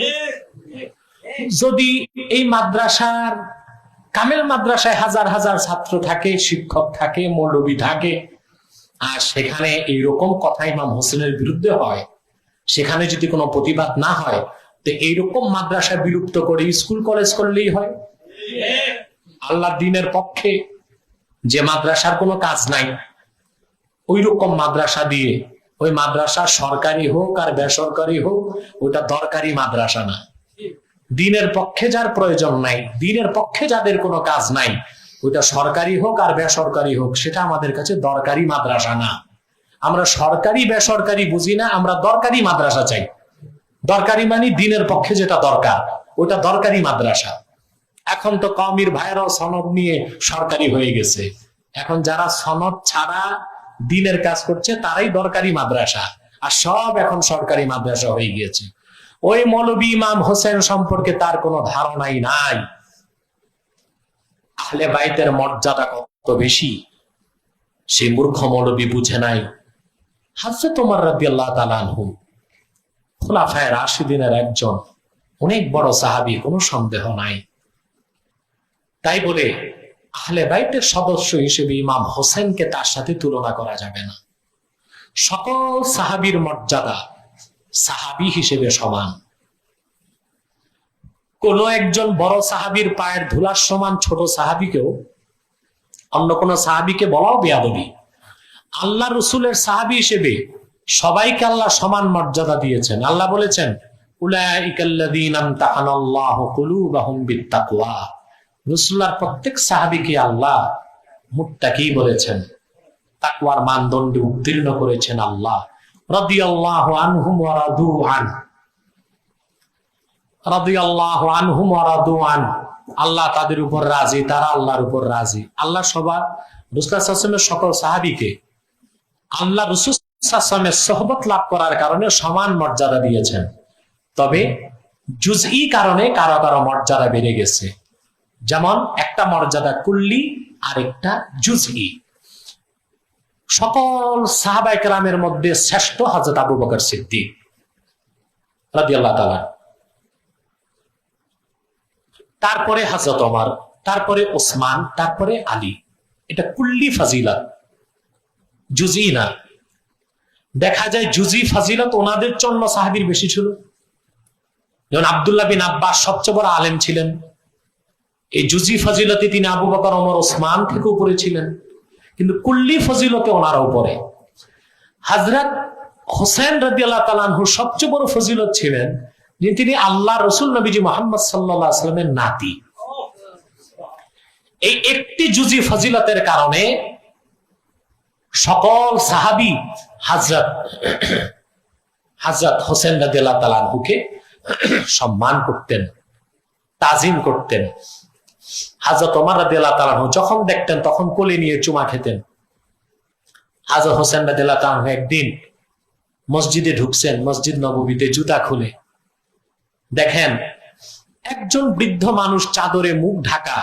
যদি এই মাদ্রাসার কামেল মাদ্রাসায় হাজার হাজার ছাত্র থাকে, শিক্ষক থাকে, মৌলবী থাকে, আর সেখানে এইরকম কথা ইমাম হোসেনের বিরুদ্ধে হয়, সেখানে যদি কোনো প্রতিবাদ না হয়, তো এইরকম মাদ্রাসা বিলুপ্ত করে স্কুল কলেজ করলেই হয়। আল্লাহ দ্বীনের পক্ষে যে মাদ্রাসার কোনো কাজ নাই, ওই রকম মাদ্রাসা দিয়ে, ওই মাদ্রাসা সরকারি হোক আর বেসরকারি হোক, ওটা দরকারি মাদ্রাসা না। দ্বীনের পক্ষে যার প্রয়োজন নাই, দ্বীনের পক্ষে যাদের কোনো কাজ নাই, ওটা সরকারি হোক আর বেসরকারি হোক, সেটা আমাদের কাছে দরকারি মাদ্রাসা না। আমরা সরকারি বেসরকারি বুঝি না, আমরা দরকারি মাদ্রাসা চাই। দরকারি মানে দ্বীনের পক্ষে যেটা দরকার, ওটা দরকারি মাদ্রাসা। এখন তো কওমির ভাইরাও সনদ নিয়ে সরকারি হয়ে গেছে। এখন যারা সনদ ছাড়া দ্বীনের কাজ করছে তারাই দরকারি মাদ্রাসা, আর সব এখন সরকারি মাদ্রাসা হয়ে গিয়েছে। ওই মৌলবী ইমাম হোসেন সম্পর্কে তার কোনো ধারণাই নাই। আহলে বাইতের মর্যাদা কত বেশি সেই মূর্খ মৌলবী বুঝে নাই। হযরত ওমর রাদিয়াল্লাহু তাআলা আনহু খুলাফায়ে রাশিদিনের একজন অনেক বড় সাহাবী, কোনো সন্দেহ নাই। তাই বলে আহলে বাইতের সদস্য হিসেবে ইমাম হোসেনকে তার সাথে তুলনা করা যাবে না। সকল সাহাবীর মর্যাদা সাহাবী হিসেবে সমান। কোন একজন বড় সাহাবীর পায়ের ধুলার সমান ছোট সাহাবীকেও অন্য কোন সাহাবীকে বলাও বেয়াদবি। আল্লাহ রাসূলের সাহাবী হিসেবে সবাইকে আল্লাহ সমান মর্যাদা দিয়েছেন। আল্লাহ বলেছেন, উলাইকাল্লাযীনা আমতাহানাল্লাহু কুলুবাহুম বিত্তাকওয়া। রাসূলুল্লাহর প্রত্যেক সাহাবীকে আল্লাহ মুত্তাকি বলেছেন, তাকওয়ার মানদণ্ডে উত্তীর্ণ করেছেন আল্লাহ। রাদিয়াল্লাহু আনহুম ওয়া রাদু আন, রাদিয়াল্লাহু আনহুম ওয়া রাদু আন। আল্লাহ তাদের উপর রাজি, তারা আল্লাহর উপর রাজি। আল্লাহ সবার রাসূল সাল্লাল্লাহু আলাইহি ওয়াসাল্লামের সকল সাহাবীকে আল্লাহ রাসূল সাল্লাল্লাহু আলাইহি ওয়াসাল্লামের সোহবত লাভ করার কারণে সমান মর্যাদা দিয়েছেন। তবে জুজই কারণে কারো কারো মর্যাদা বেড়ে গেছে। যেমন একটা মর্যাদা কুল্লি আর একটা জুজই। সকল সাহাবায়ে কেরামের মধ্যে শ্রেষ্ঠ হযরত আবু বকর সিদ্দিক রাদিয়াল্লাহু তাআলা, তারপরে হযরত ওমর, তারপরে ওসমান, তারপরে আলী। এটা কুল্লি ফাজিলত, জুজি না। দেখা যায় জুজি ফাজিলত ওনাদের জন্য সাহাবীর বেশি ছিল। যেমন আব্দুল্লাহ বিন আব্বাস সবচেয়ে বড় আলেম ছিলেন, এই জুজি ফজিলতে তিনি আবু বকর, ওমর, ওসমান থেকে উপরে ছিলেন, কিন্তু কুল্লি ফজিলতে ওনারা উপরে। হযরত হোসেন রাদিয়াল্লাহু তাআলা আনহুর সবচেয়ে বড় ফজিলত ছিলেন যে তিনি আল্লাহ রসুল নবীজি মুহাম্মদ সাল্লাল্লাহু আলাইহি ওয়াসাল্লামের নাতি। এই একটি জুজি ফজিলতের কারণে সকল সাহাবী হযরত হোসেন রাদিয়াল্লাহু তাআলা আনহুকে সম্মান করতেন, তাজিম করতেন। হযরত ওমর রাদিয়াল্লাহু তাআলা আনহু যখন দেখতেন তখন কোলে নিয়ে চুমা খেতেন। হযরত হোসেন রাদিয়াল্লাহু তাআলা আনহু একদিন মসজিদে ঢুকছেন, মসজিদ নববীতে জুতা খুলে দেখেন একজন বৃদ্ধ মানুষ চাদরে মুখ ঢাকা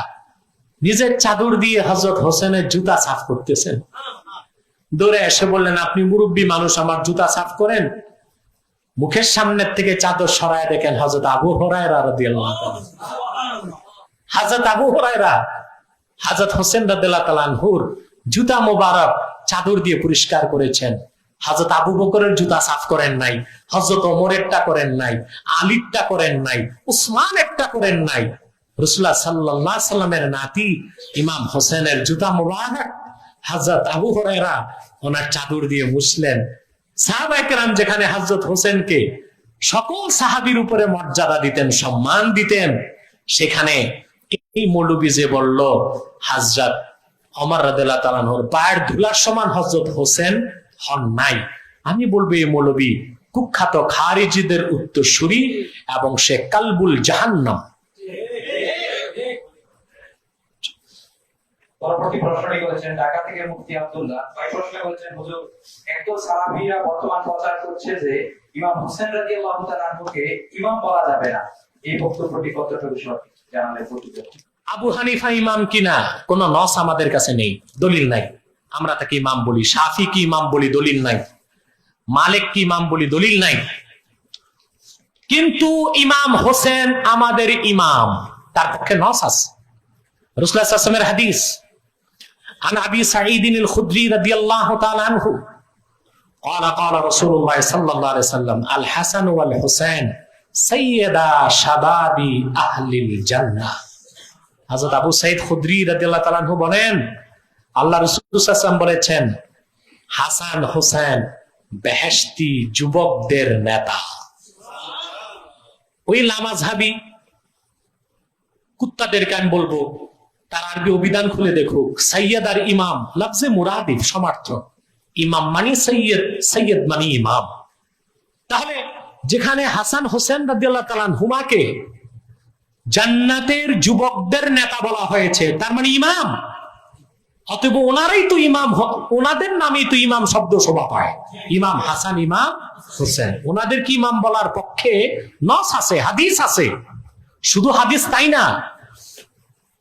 নিজের চাদর দিয়ে হযরত হোসেনের জুতা সাফ করতেছেন। দৌড়ে এসে বললেন, আপনি মুরব্বী মানুষ, আমার জুতা সাফ করেন। মুখের সামনের থেকে চাদর সরায় দেখেন হযরত আবু হুরায়রা রাদিয়াল্লাহু তাআলা। হযরত আবু হুরায়রা হযরত হোসেন রাদিয়াল্লাহু তাআলা আনহুর জুতা মোবারক চাদর দিয়ে পরিষ্কার করেছেন। হযরত আবু বকরের জুতা সাফ করেন নাই, হযরত ওমরেরটা করেন নাই, আলীরটা করেন নাই, উসমানেরটা করেন নাই। রাসূলুল্লাহ সাল্লাল্লাহু আলাইহি সাল্লামের নাতি ইমাম হোসেনের জুতা মোবারক হযরত আবু হুরায়রা ওনার চাদর দিয়ে মুছলেন। সাহাবায়ে কেরাম যেখানে হযরত হোসেনকে সকল সাহাবীর উপরে মর্যাদা দিতেন, সম্মান দিতেন, সেখানে এই মৌলবী যে বলল হযরত ওমর রাদিয়াল্লাহু তাআলা আনহুর পায়ের ধুলার সমান হযরত হোসেন হন নাই, আমি বলবো এই মৌলবী কুখ্যাত খারিজিদের উত্তরসূরি এবং সে কালবুল জাহান্নাম। পরবর্তী প্রশ্নটি করেছেন ঢাকা থেকে মুফতি আব্দুল্লাহ। ভাই প্রশ্ন করেছেন, হুজুর একদল সাহাবীরা বর্তমান প্রচার করছে যে ইমাম হোসেন রাদিয়াল্লাহু তাআলা আনহুকে ইমাম বলা যাবে না, এই বক্তব্যটি কতটুকু সঠিক জানালে উপকৃত। আবু হানিফা ইমাম কিনা কোন নস আমাদের কাছে নেই, দলিল নাই, আমরা তাকে ইমাম বলি। শাফি কি ইমাম বলি, দলিল নাই। মালিক কি ইমাম বলি, দলিল নাই। কিন্তু ইমাম হোসেন আমাদের ইমাম, তার পক্ষে নস আছে। রাসূলুল্লাহ সাল্লাল্লাহু আলাইহি ওয়াসাল্লামের হাদিস عن أبي سعيد الخدري رضي الله تعالى عنه قال قال رسول الله صلى الله عليه وسلم الحسن والحسين سيدا شباب أهل الجنة। হযরত আবু সাঈদ খুদরি রাদিয়াল্লাহু তাআলা আনহু বলেন, আল্লাহ রাসূল সাল্লাল্লাহু আলাইহি ওয়াসাল্লাম বলেছেন, হাসান হোসেন বেহেশতি যুবকদের নেতা। ওই লামাযহাবী কুত্তাদেরকে আমি বলবো তার আরবি অভিধান খুলে দেখুক। সাইয়্যিদ আর ইমাম লফজে মুরাদিফ, সমার্থক। ইমাম মানে সাইয়্যিদ, সাইয়্যিদ মানে ইমাম। তাহলে যেখানে হাসান হোসেন রাদিয়াল্লাহু তাআলা আনহুমাকে জান্নাতের যুবকদের নেতা বলা হয়েছে, তার মানে ইমাম। অতএব ওনারাই তো ইমাম, ওনাদের নামেই তো ইমাম শব্দ শোভা পায়। ইমাম হাসান, ইমাম হোসেন, ওনাদের কি ইমাম বলার পক্ষে নস আছে, হাদিস আছে। শুধু হাদিস তাই না,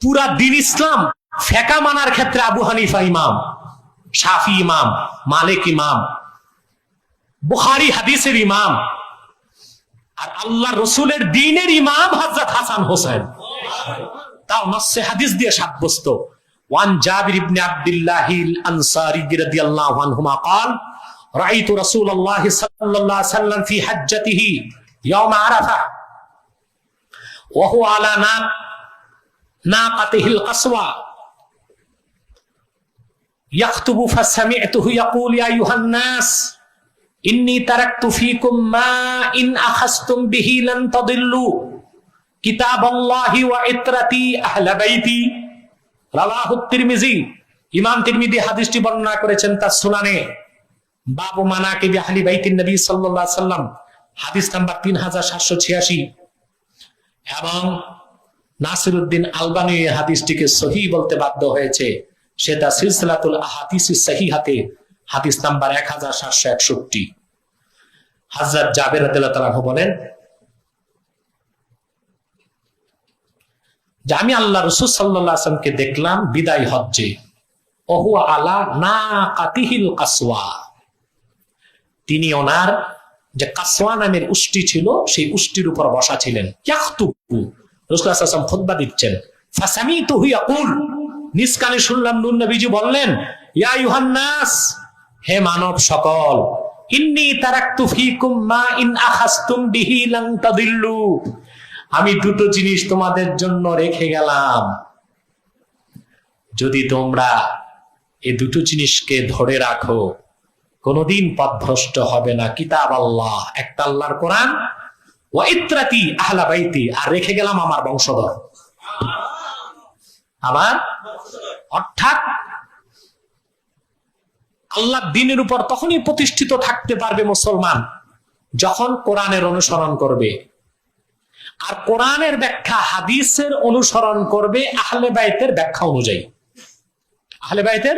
পুরা দ্বীন ইসলাম ফেকা মানার ক্ষেত্রে আবু হানিফা ইমাম, শাফি ইমাম, মালিক ইমাম, বুখারী হাদিসের ইমাম, আর আল্লাহ রসুলের দ্বীনের ইমাম হযরত হাসান হোসেন। তাও নসে হাদিস দিয়ে সাব্যস্ত। ওয়ান জাবির ইবনে আব্দুল্লাহিল আনসারী রাদিয়াল্লাহু আনহুমা قال রাআইতু রাসূলুল্লাহ সাল্লাল্লাহু আলাইহি ওয়াসাল্লাম ফি হাজ্জাতিহি ইয়াওম আরাফা ওয়া হুয়া আলা ناقته القصوى يخطب فسمعته يقول يا أيها الناس إني تركت فيكم ما إن أخذتم به لن تضلوا كتاب الله وعترتي أهل بيتي رواه الترمذي। ইমাম তিরমিজি হাদিসটি বর্ণনা করেছেন তার সুনানে, বাবু মানাকিব আহলি বাইতিন নবী সাল্লাল্লাহু আলাইহি ওয়াসাল্লাম, হাদিস নাম্বার 3786। এবং নাসিরউদ্দিন আলবানী হাদিসটিকে সহিহ বলতে বাধ্য হয়েছে, সেটা সিলসিলাতুল আহাদিসিস সহিহাতে হাদিস নাম্বার 1761। হযরত জাবের রাদিয়াল্লাহু তাআলা বলেন যে আমি আল্লাহ রাসূল সাল্লাল্লাহু আলাইহি ওয়াসাল্লামকে দেখলাম বিদায় হজ্জে, ওহু আলা নাকাতিহিল কাসওয়া, তিনি ওনার যে কাসওয়া নামের উষ্টি ছিল সেই উষ্টির উপর বসা ছিলেন। ইয়াখতুবু, রাসূলুল্লাহ সাল্লাল্লাহু আলাইহি ওয়াসাল্লাম খুতবা দিচ্ছেন। ফাসামিতুহু ইয়াকুল, নিজ কানে শুনলাম নূর নবীজি বললেন, ইয়া আইয়ুহান নাস, হে মানব সকল, ইন্নী তারাকতু ফীকুম মা ইন আখাযতুম বিহি লান তাদিল্লু, আমি দুটো জিনিস তোমাদের জন্য রেখে গেলাম, যদি তোমরা এই দুটো জিনিসকে ধরে রাখো কোনদিন পথভ্রষ্ট হবে না। কিতাব আল্লাহ, একটা আল্লাহর কোরআন, ওয়া ইত্রাতি আহলা বাইতি, আর রেখে গেলাম আমার বংশধর। আমার অর্থাৎ আল্লাহ দ্বীনের উপর তখনই প্রতিষ্ঠিত থাকতে পারবে মুসলমান যখন কোরআনের অনুসরণ করবে, আর কোরআনের ব্যাখ্যা হাদিসের অনুসরণ করবে আহলে বাইতের ব্যাখ্যা অনুযায়ী। আহলে বাইতের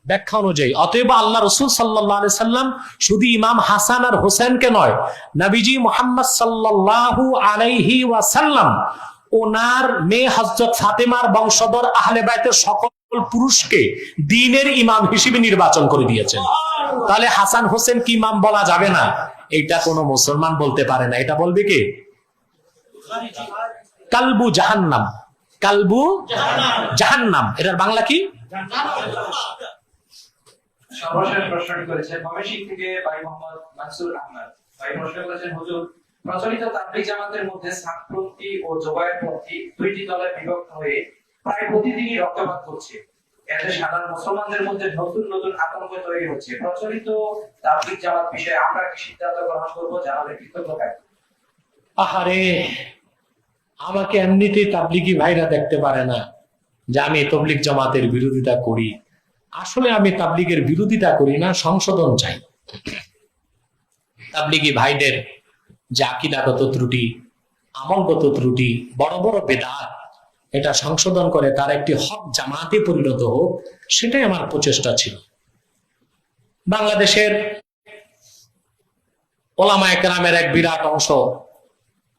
ব্যাখ্যা অনুযায়ী। অতএব আল্লাহ রাসূল সাল্লাল্লাহু আলাইহি সাল্লাম শুধু ইমাম হাসান আর হোসেনকে নয়, নবীজি মুহাম্মদ সাল্লাল্লাহু আলাইহি ওয়াসাল্লাম ওনার মেয়ে হযরত ফাতেমার বংশধর আহলে বাইতের সকল পুরুষকে দ্বীনের ইমাম হিসেবে নির্বাচন করে দিয়েছেন। তাহলে হাসান হোসেন কি ইমাম বলা যাবে না, এটা কোনো মুসলমান বলতে পারে না। এটা বলবে কে? কালবু জাহান্নাম। কালবু জাহান্নাম, এটার বাংলা কি? সর্বশেষ প্রশ্নটি করেছেন ময়মনসিংহ থেকে ভাই মোহাম্মদ মানসুর আহমদ। ভাই প্রশ্ন করেছেন, হুজুর, প্রচলিত তাবলীগ জামাতের মধ্যে ছাত্রপন্থী ও জোবায়েরপন্থী দুইটি দলে বিভক্ত হয়ে প্রায় প্রতিদিনই রক্তপাত হচ্ছে। এতে সাধারণ মুসলমানদের মধ্যে নতুন নতুন আতঙ্ক তৈরি হচ্ছে। প্রচলিত তাবলীগ জামাত বিষয়ে আমরা কি সিদ্ধান্ত গ্রহণ করবো, জানালে কৃতজ্ঞ থাকবো। আহারে, আমাকে এমনিতেই তাবলীগী ভাইরা দেখতে পারে না যে আমি তাবলীগ জামাতের বিরোধিতা করি। আসলে আমি তাবলীগের বিরোধিতা করি না, সংশোধন চাই। তাবলীগী ভাইদের যে আকীদাগত ত্রুটি, আমলগত ত্রুটি, বড় বড় বেদাত, এটা সংশোধন করে তার একটি হক জামাতে পরিণত হোক, সেটাই আমার প্রচেষ্টা ছিল। বাংলাদেশের ওলামায়ে কেরামের এক বিরাট অংশ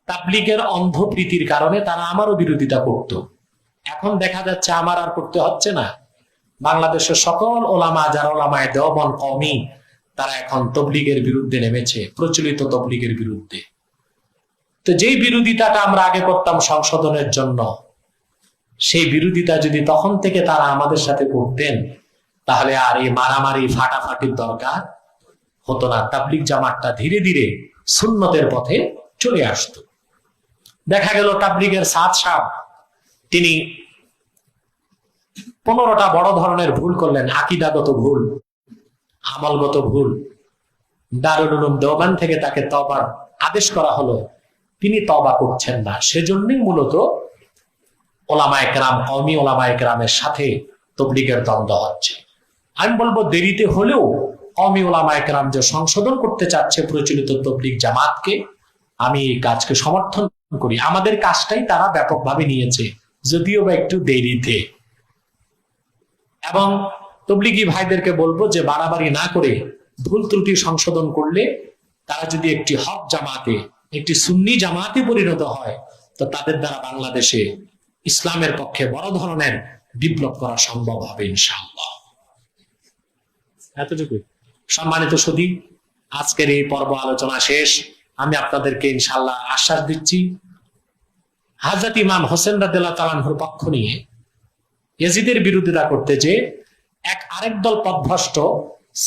তাবলীগের অন্ধপ্রীতির কারণে তারা আমারও বিরোধিতা করত। এখন দেখা যাচ্ছে আমার আর করতে হচ্ছে না। বাংলাদেশের সকল ওলামা, যারা ওলামায়ে দেওবন্দ কওমি, তারা এখন তাবলীগের বিরুদ্ধে নেমেছে, প্রচলিত তাবলীগের বিরুদ্ধে। তো যেই বিরোধিতাটা আমরা আগে করতাম সংশোধনের জন্য, সেই বিরোধিতা যদি তখন থেকে তারা আমাদের সাথে করতেন, তাহলে আর এই মারামারি ফাটাফাটির দরকার হতো না। তাবলীগ জামাতটা ধীরে ধীরে সুন্নতের পথে চলে আসতো। দেখা গেল তাবলীগের সাদ সাহেব, তিনি 15টা বড় ধরনের ভুল করলেন, আকীদাগত ভুল, আমলগত ভুল। দারুল উলুম দেওবন্দ থেকে তাকে তওবার আদেশ করা হলো, তিনি তওবা করছেন না। সেজন্যই মূলত ওলামায়ে কেরাম, কওমি ওলামায়ে কেরামের সাথে তাবলীগের দ্বন্দ্ব হচ্ছে। আমি বলবো, দেরিতে হলেও কওমি ওলামায়ে কেরাম যে সংশোধন করতে চাচ্ছে প্রচলিত তাবলীগ জামাতকে, আমি এই কাজকে সমর্থন করি। আমাদের কাজটাই তারা ব্যাপকভাবে নিয়েছে, যদিও বা একটু দেরিতে। এবং তাবলীগী ভাইদেরকে বলবো যে বাড়াবাড়ি না করে ভুল ত্রুটি সংশোধন করলে তারা যদি একটি হক জামাতে, একটি সুন্নি জামাতে পরিণত হয়, তো তাদের দ্বারা বাংলাদেশে ইসলামের পক্ষে বড় ধরনের বিপ্লব করা সম্ভব হবে ইনশাআল্লাহ। এতটুকুই। সম্মানিত সুধী, আজকের এই পর্ব আলোচনা শেষ। আমি আপনাদেরকে ইনশাআল্লাহ আশ্বাস দিচ্ছি, হযরত ইমাম হোসেন রাদিয়াল্লাহু তাআলা আনহুর পক্ষ নিয়ে ইয়াজিদের বিরোধিতা করতে যে আরেক দল পথভ্রষ্ট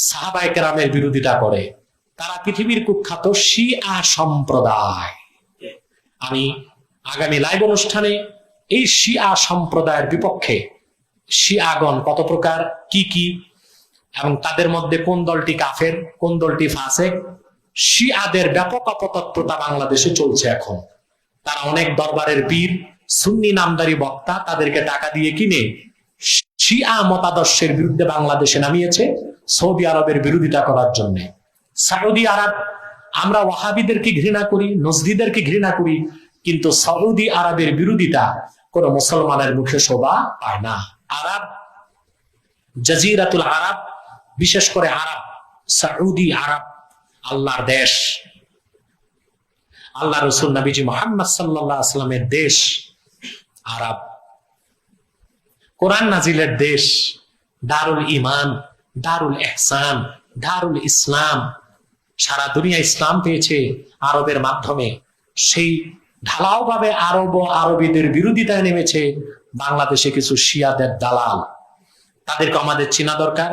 সাহাবায়ে কেরামের বিরোধিতা করে, তারা পৃথিবীর কুখ্যাত শিয়া সম্প্রদায়। আমি আগামী লাইভ অনুষ্ঠানে এই শিয়া সম্প্রদায়ের বিপক্ষে, শিয়াগণ কত প্রকার, কি কি, এবং তাদের মধ্যে কোন দলটি কাফের, কোন দলটি ফাসেক, শিয়াদের ব্যাপক অপতৎপরতা বাংলাদেশে চলছে এখন। তারা অনেক দরবারের পীর, সুন্নি নামদারি বক্তা, তাদেরকে টাকা দিয়ে কিনে শিয়া মতাদর্শের বিরুদ্ধে বাংলাদেশে নামিয়েছে, সৌদি আরবের বিরোধিতা করার জন্য। সৌদি আরব, আমরা ওয়াহাবিদেরকে ঘৃণা করি, নজদিদেরকে ঘৃণা করি, কিন্তু সৌদি আরবের বিরোধিতা কোন মুসলমানের মুখে শোভা পায় না। আরব, জাজিরাতুল আরব, বিশেষ করে আরব, সৌদি আরব আল্লাহর দেশ, আল্লাহ রাসূল নবীজি মুহাম্মদ সাল্লাল্লাহু আলাইহি ওয়াসাল্লামের দেশ আরব, কোরআন নাজিলের দেশ, দারুল ঈমান, দারুল ইহসান, দারুল ইসলাম। সারা দুনিয়া ইসলাম পেয়েছে আরবের মাধ্যমে। সেই ঢালাও ভাবে আরব ও আরবীদের বিরোধিতায় নেমেছে বাংলাদেশে কিছু শিয়াদের দালাল। তাদেরকে আমাদের চেনা দরকার।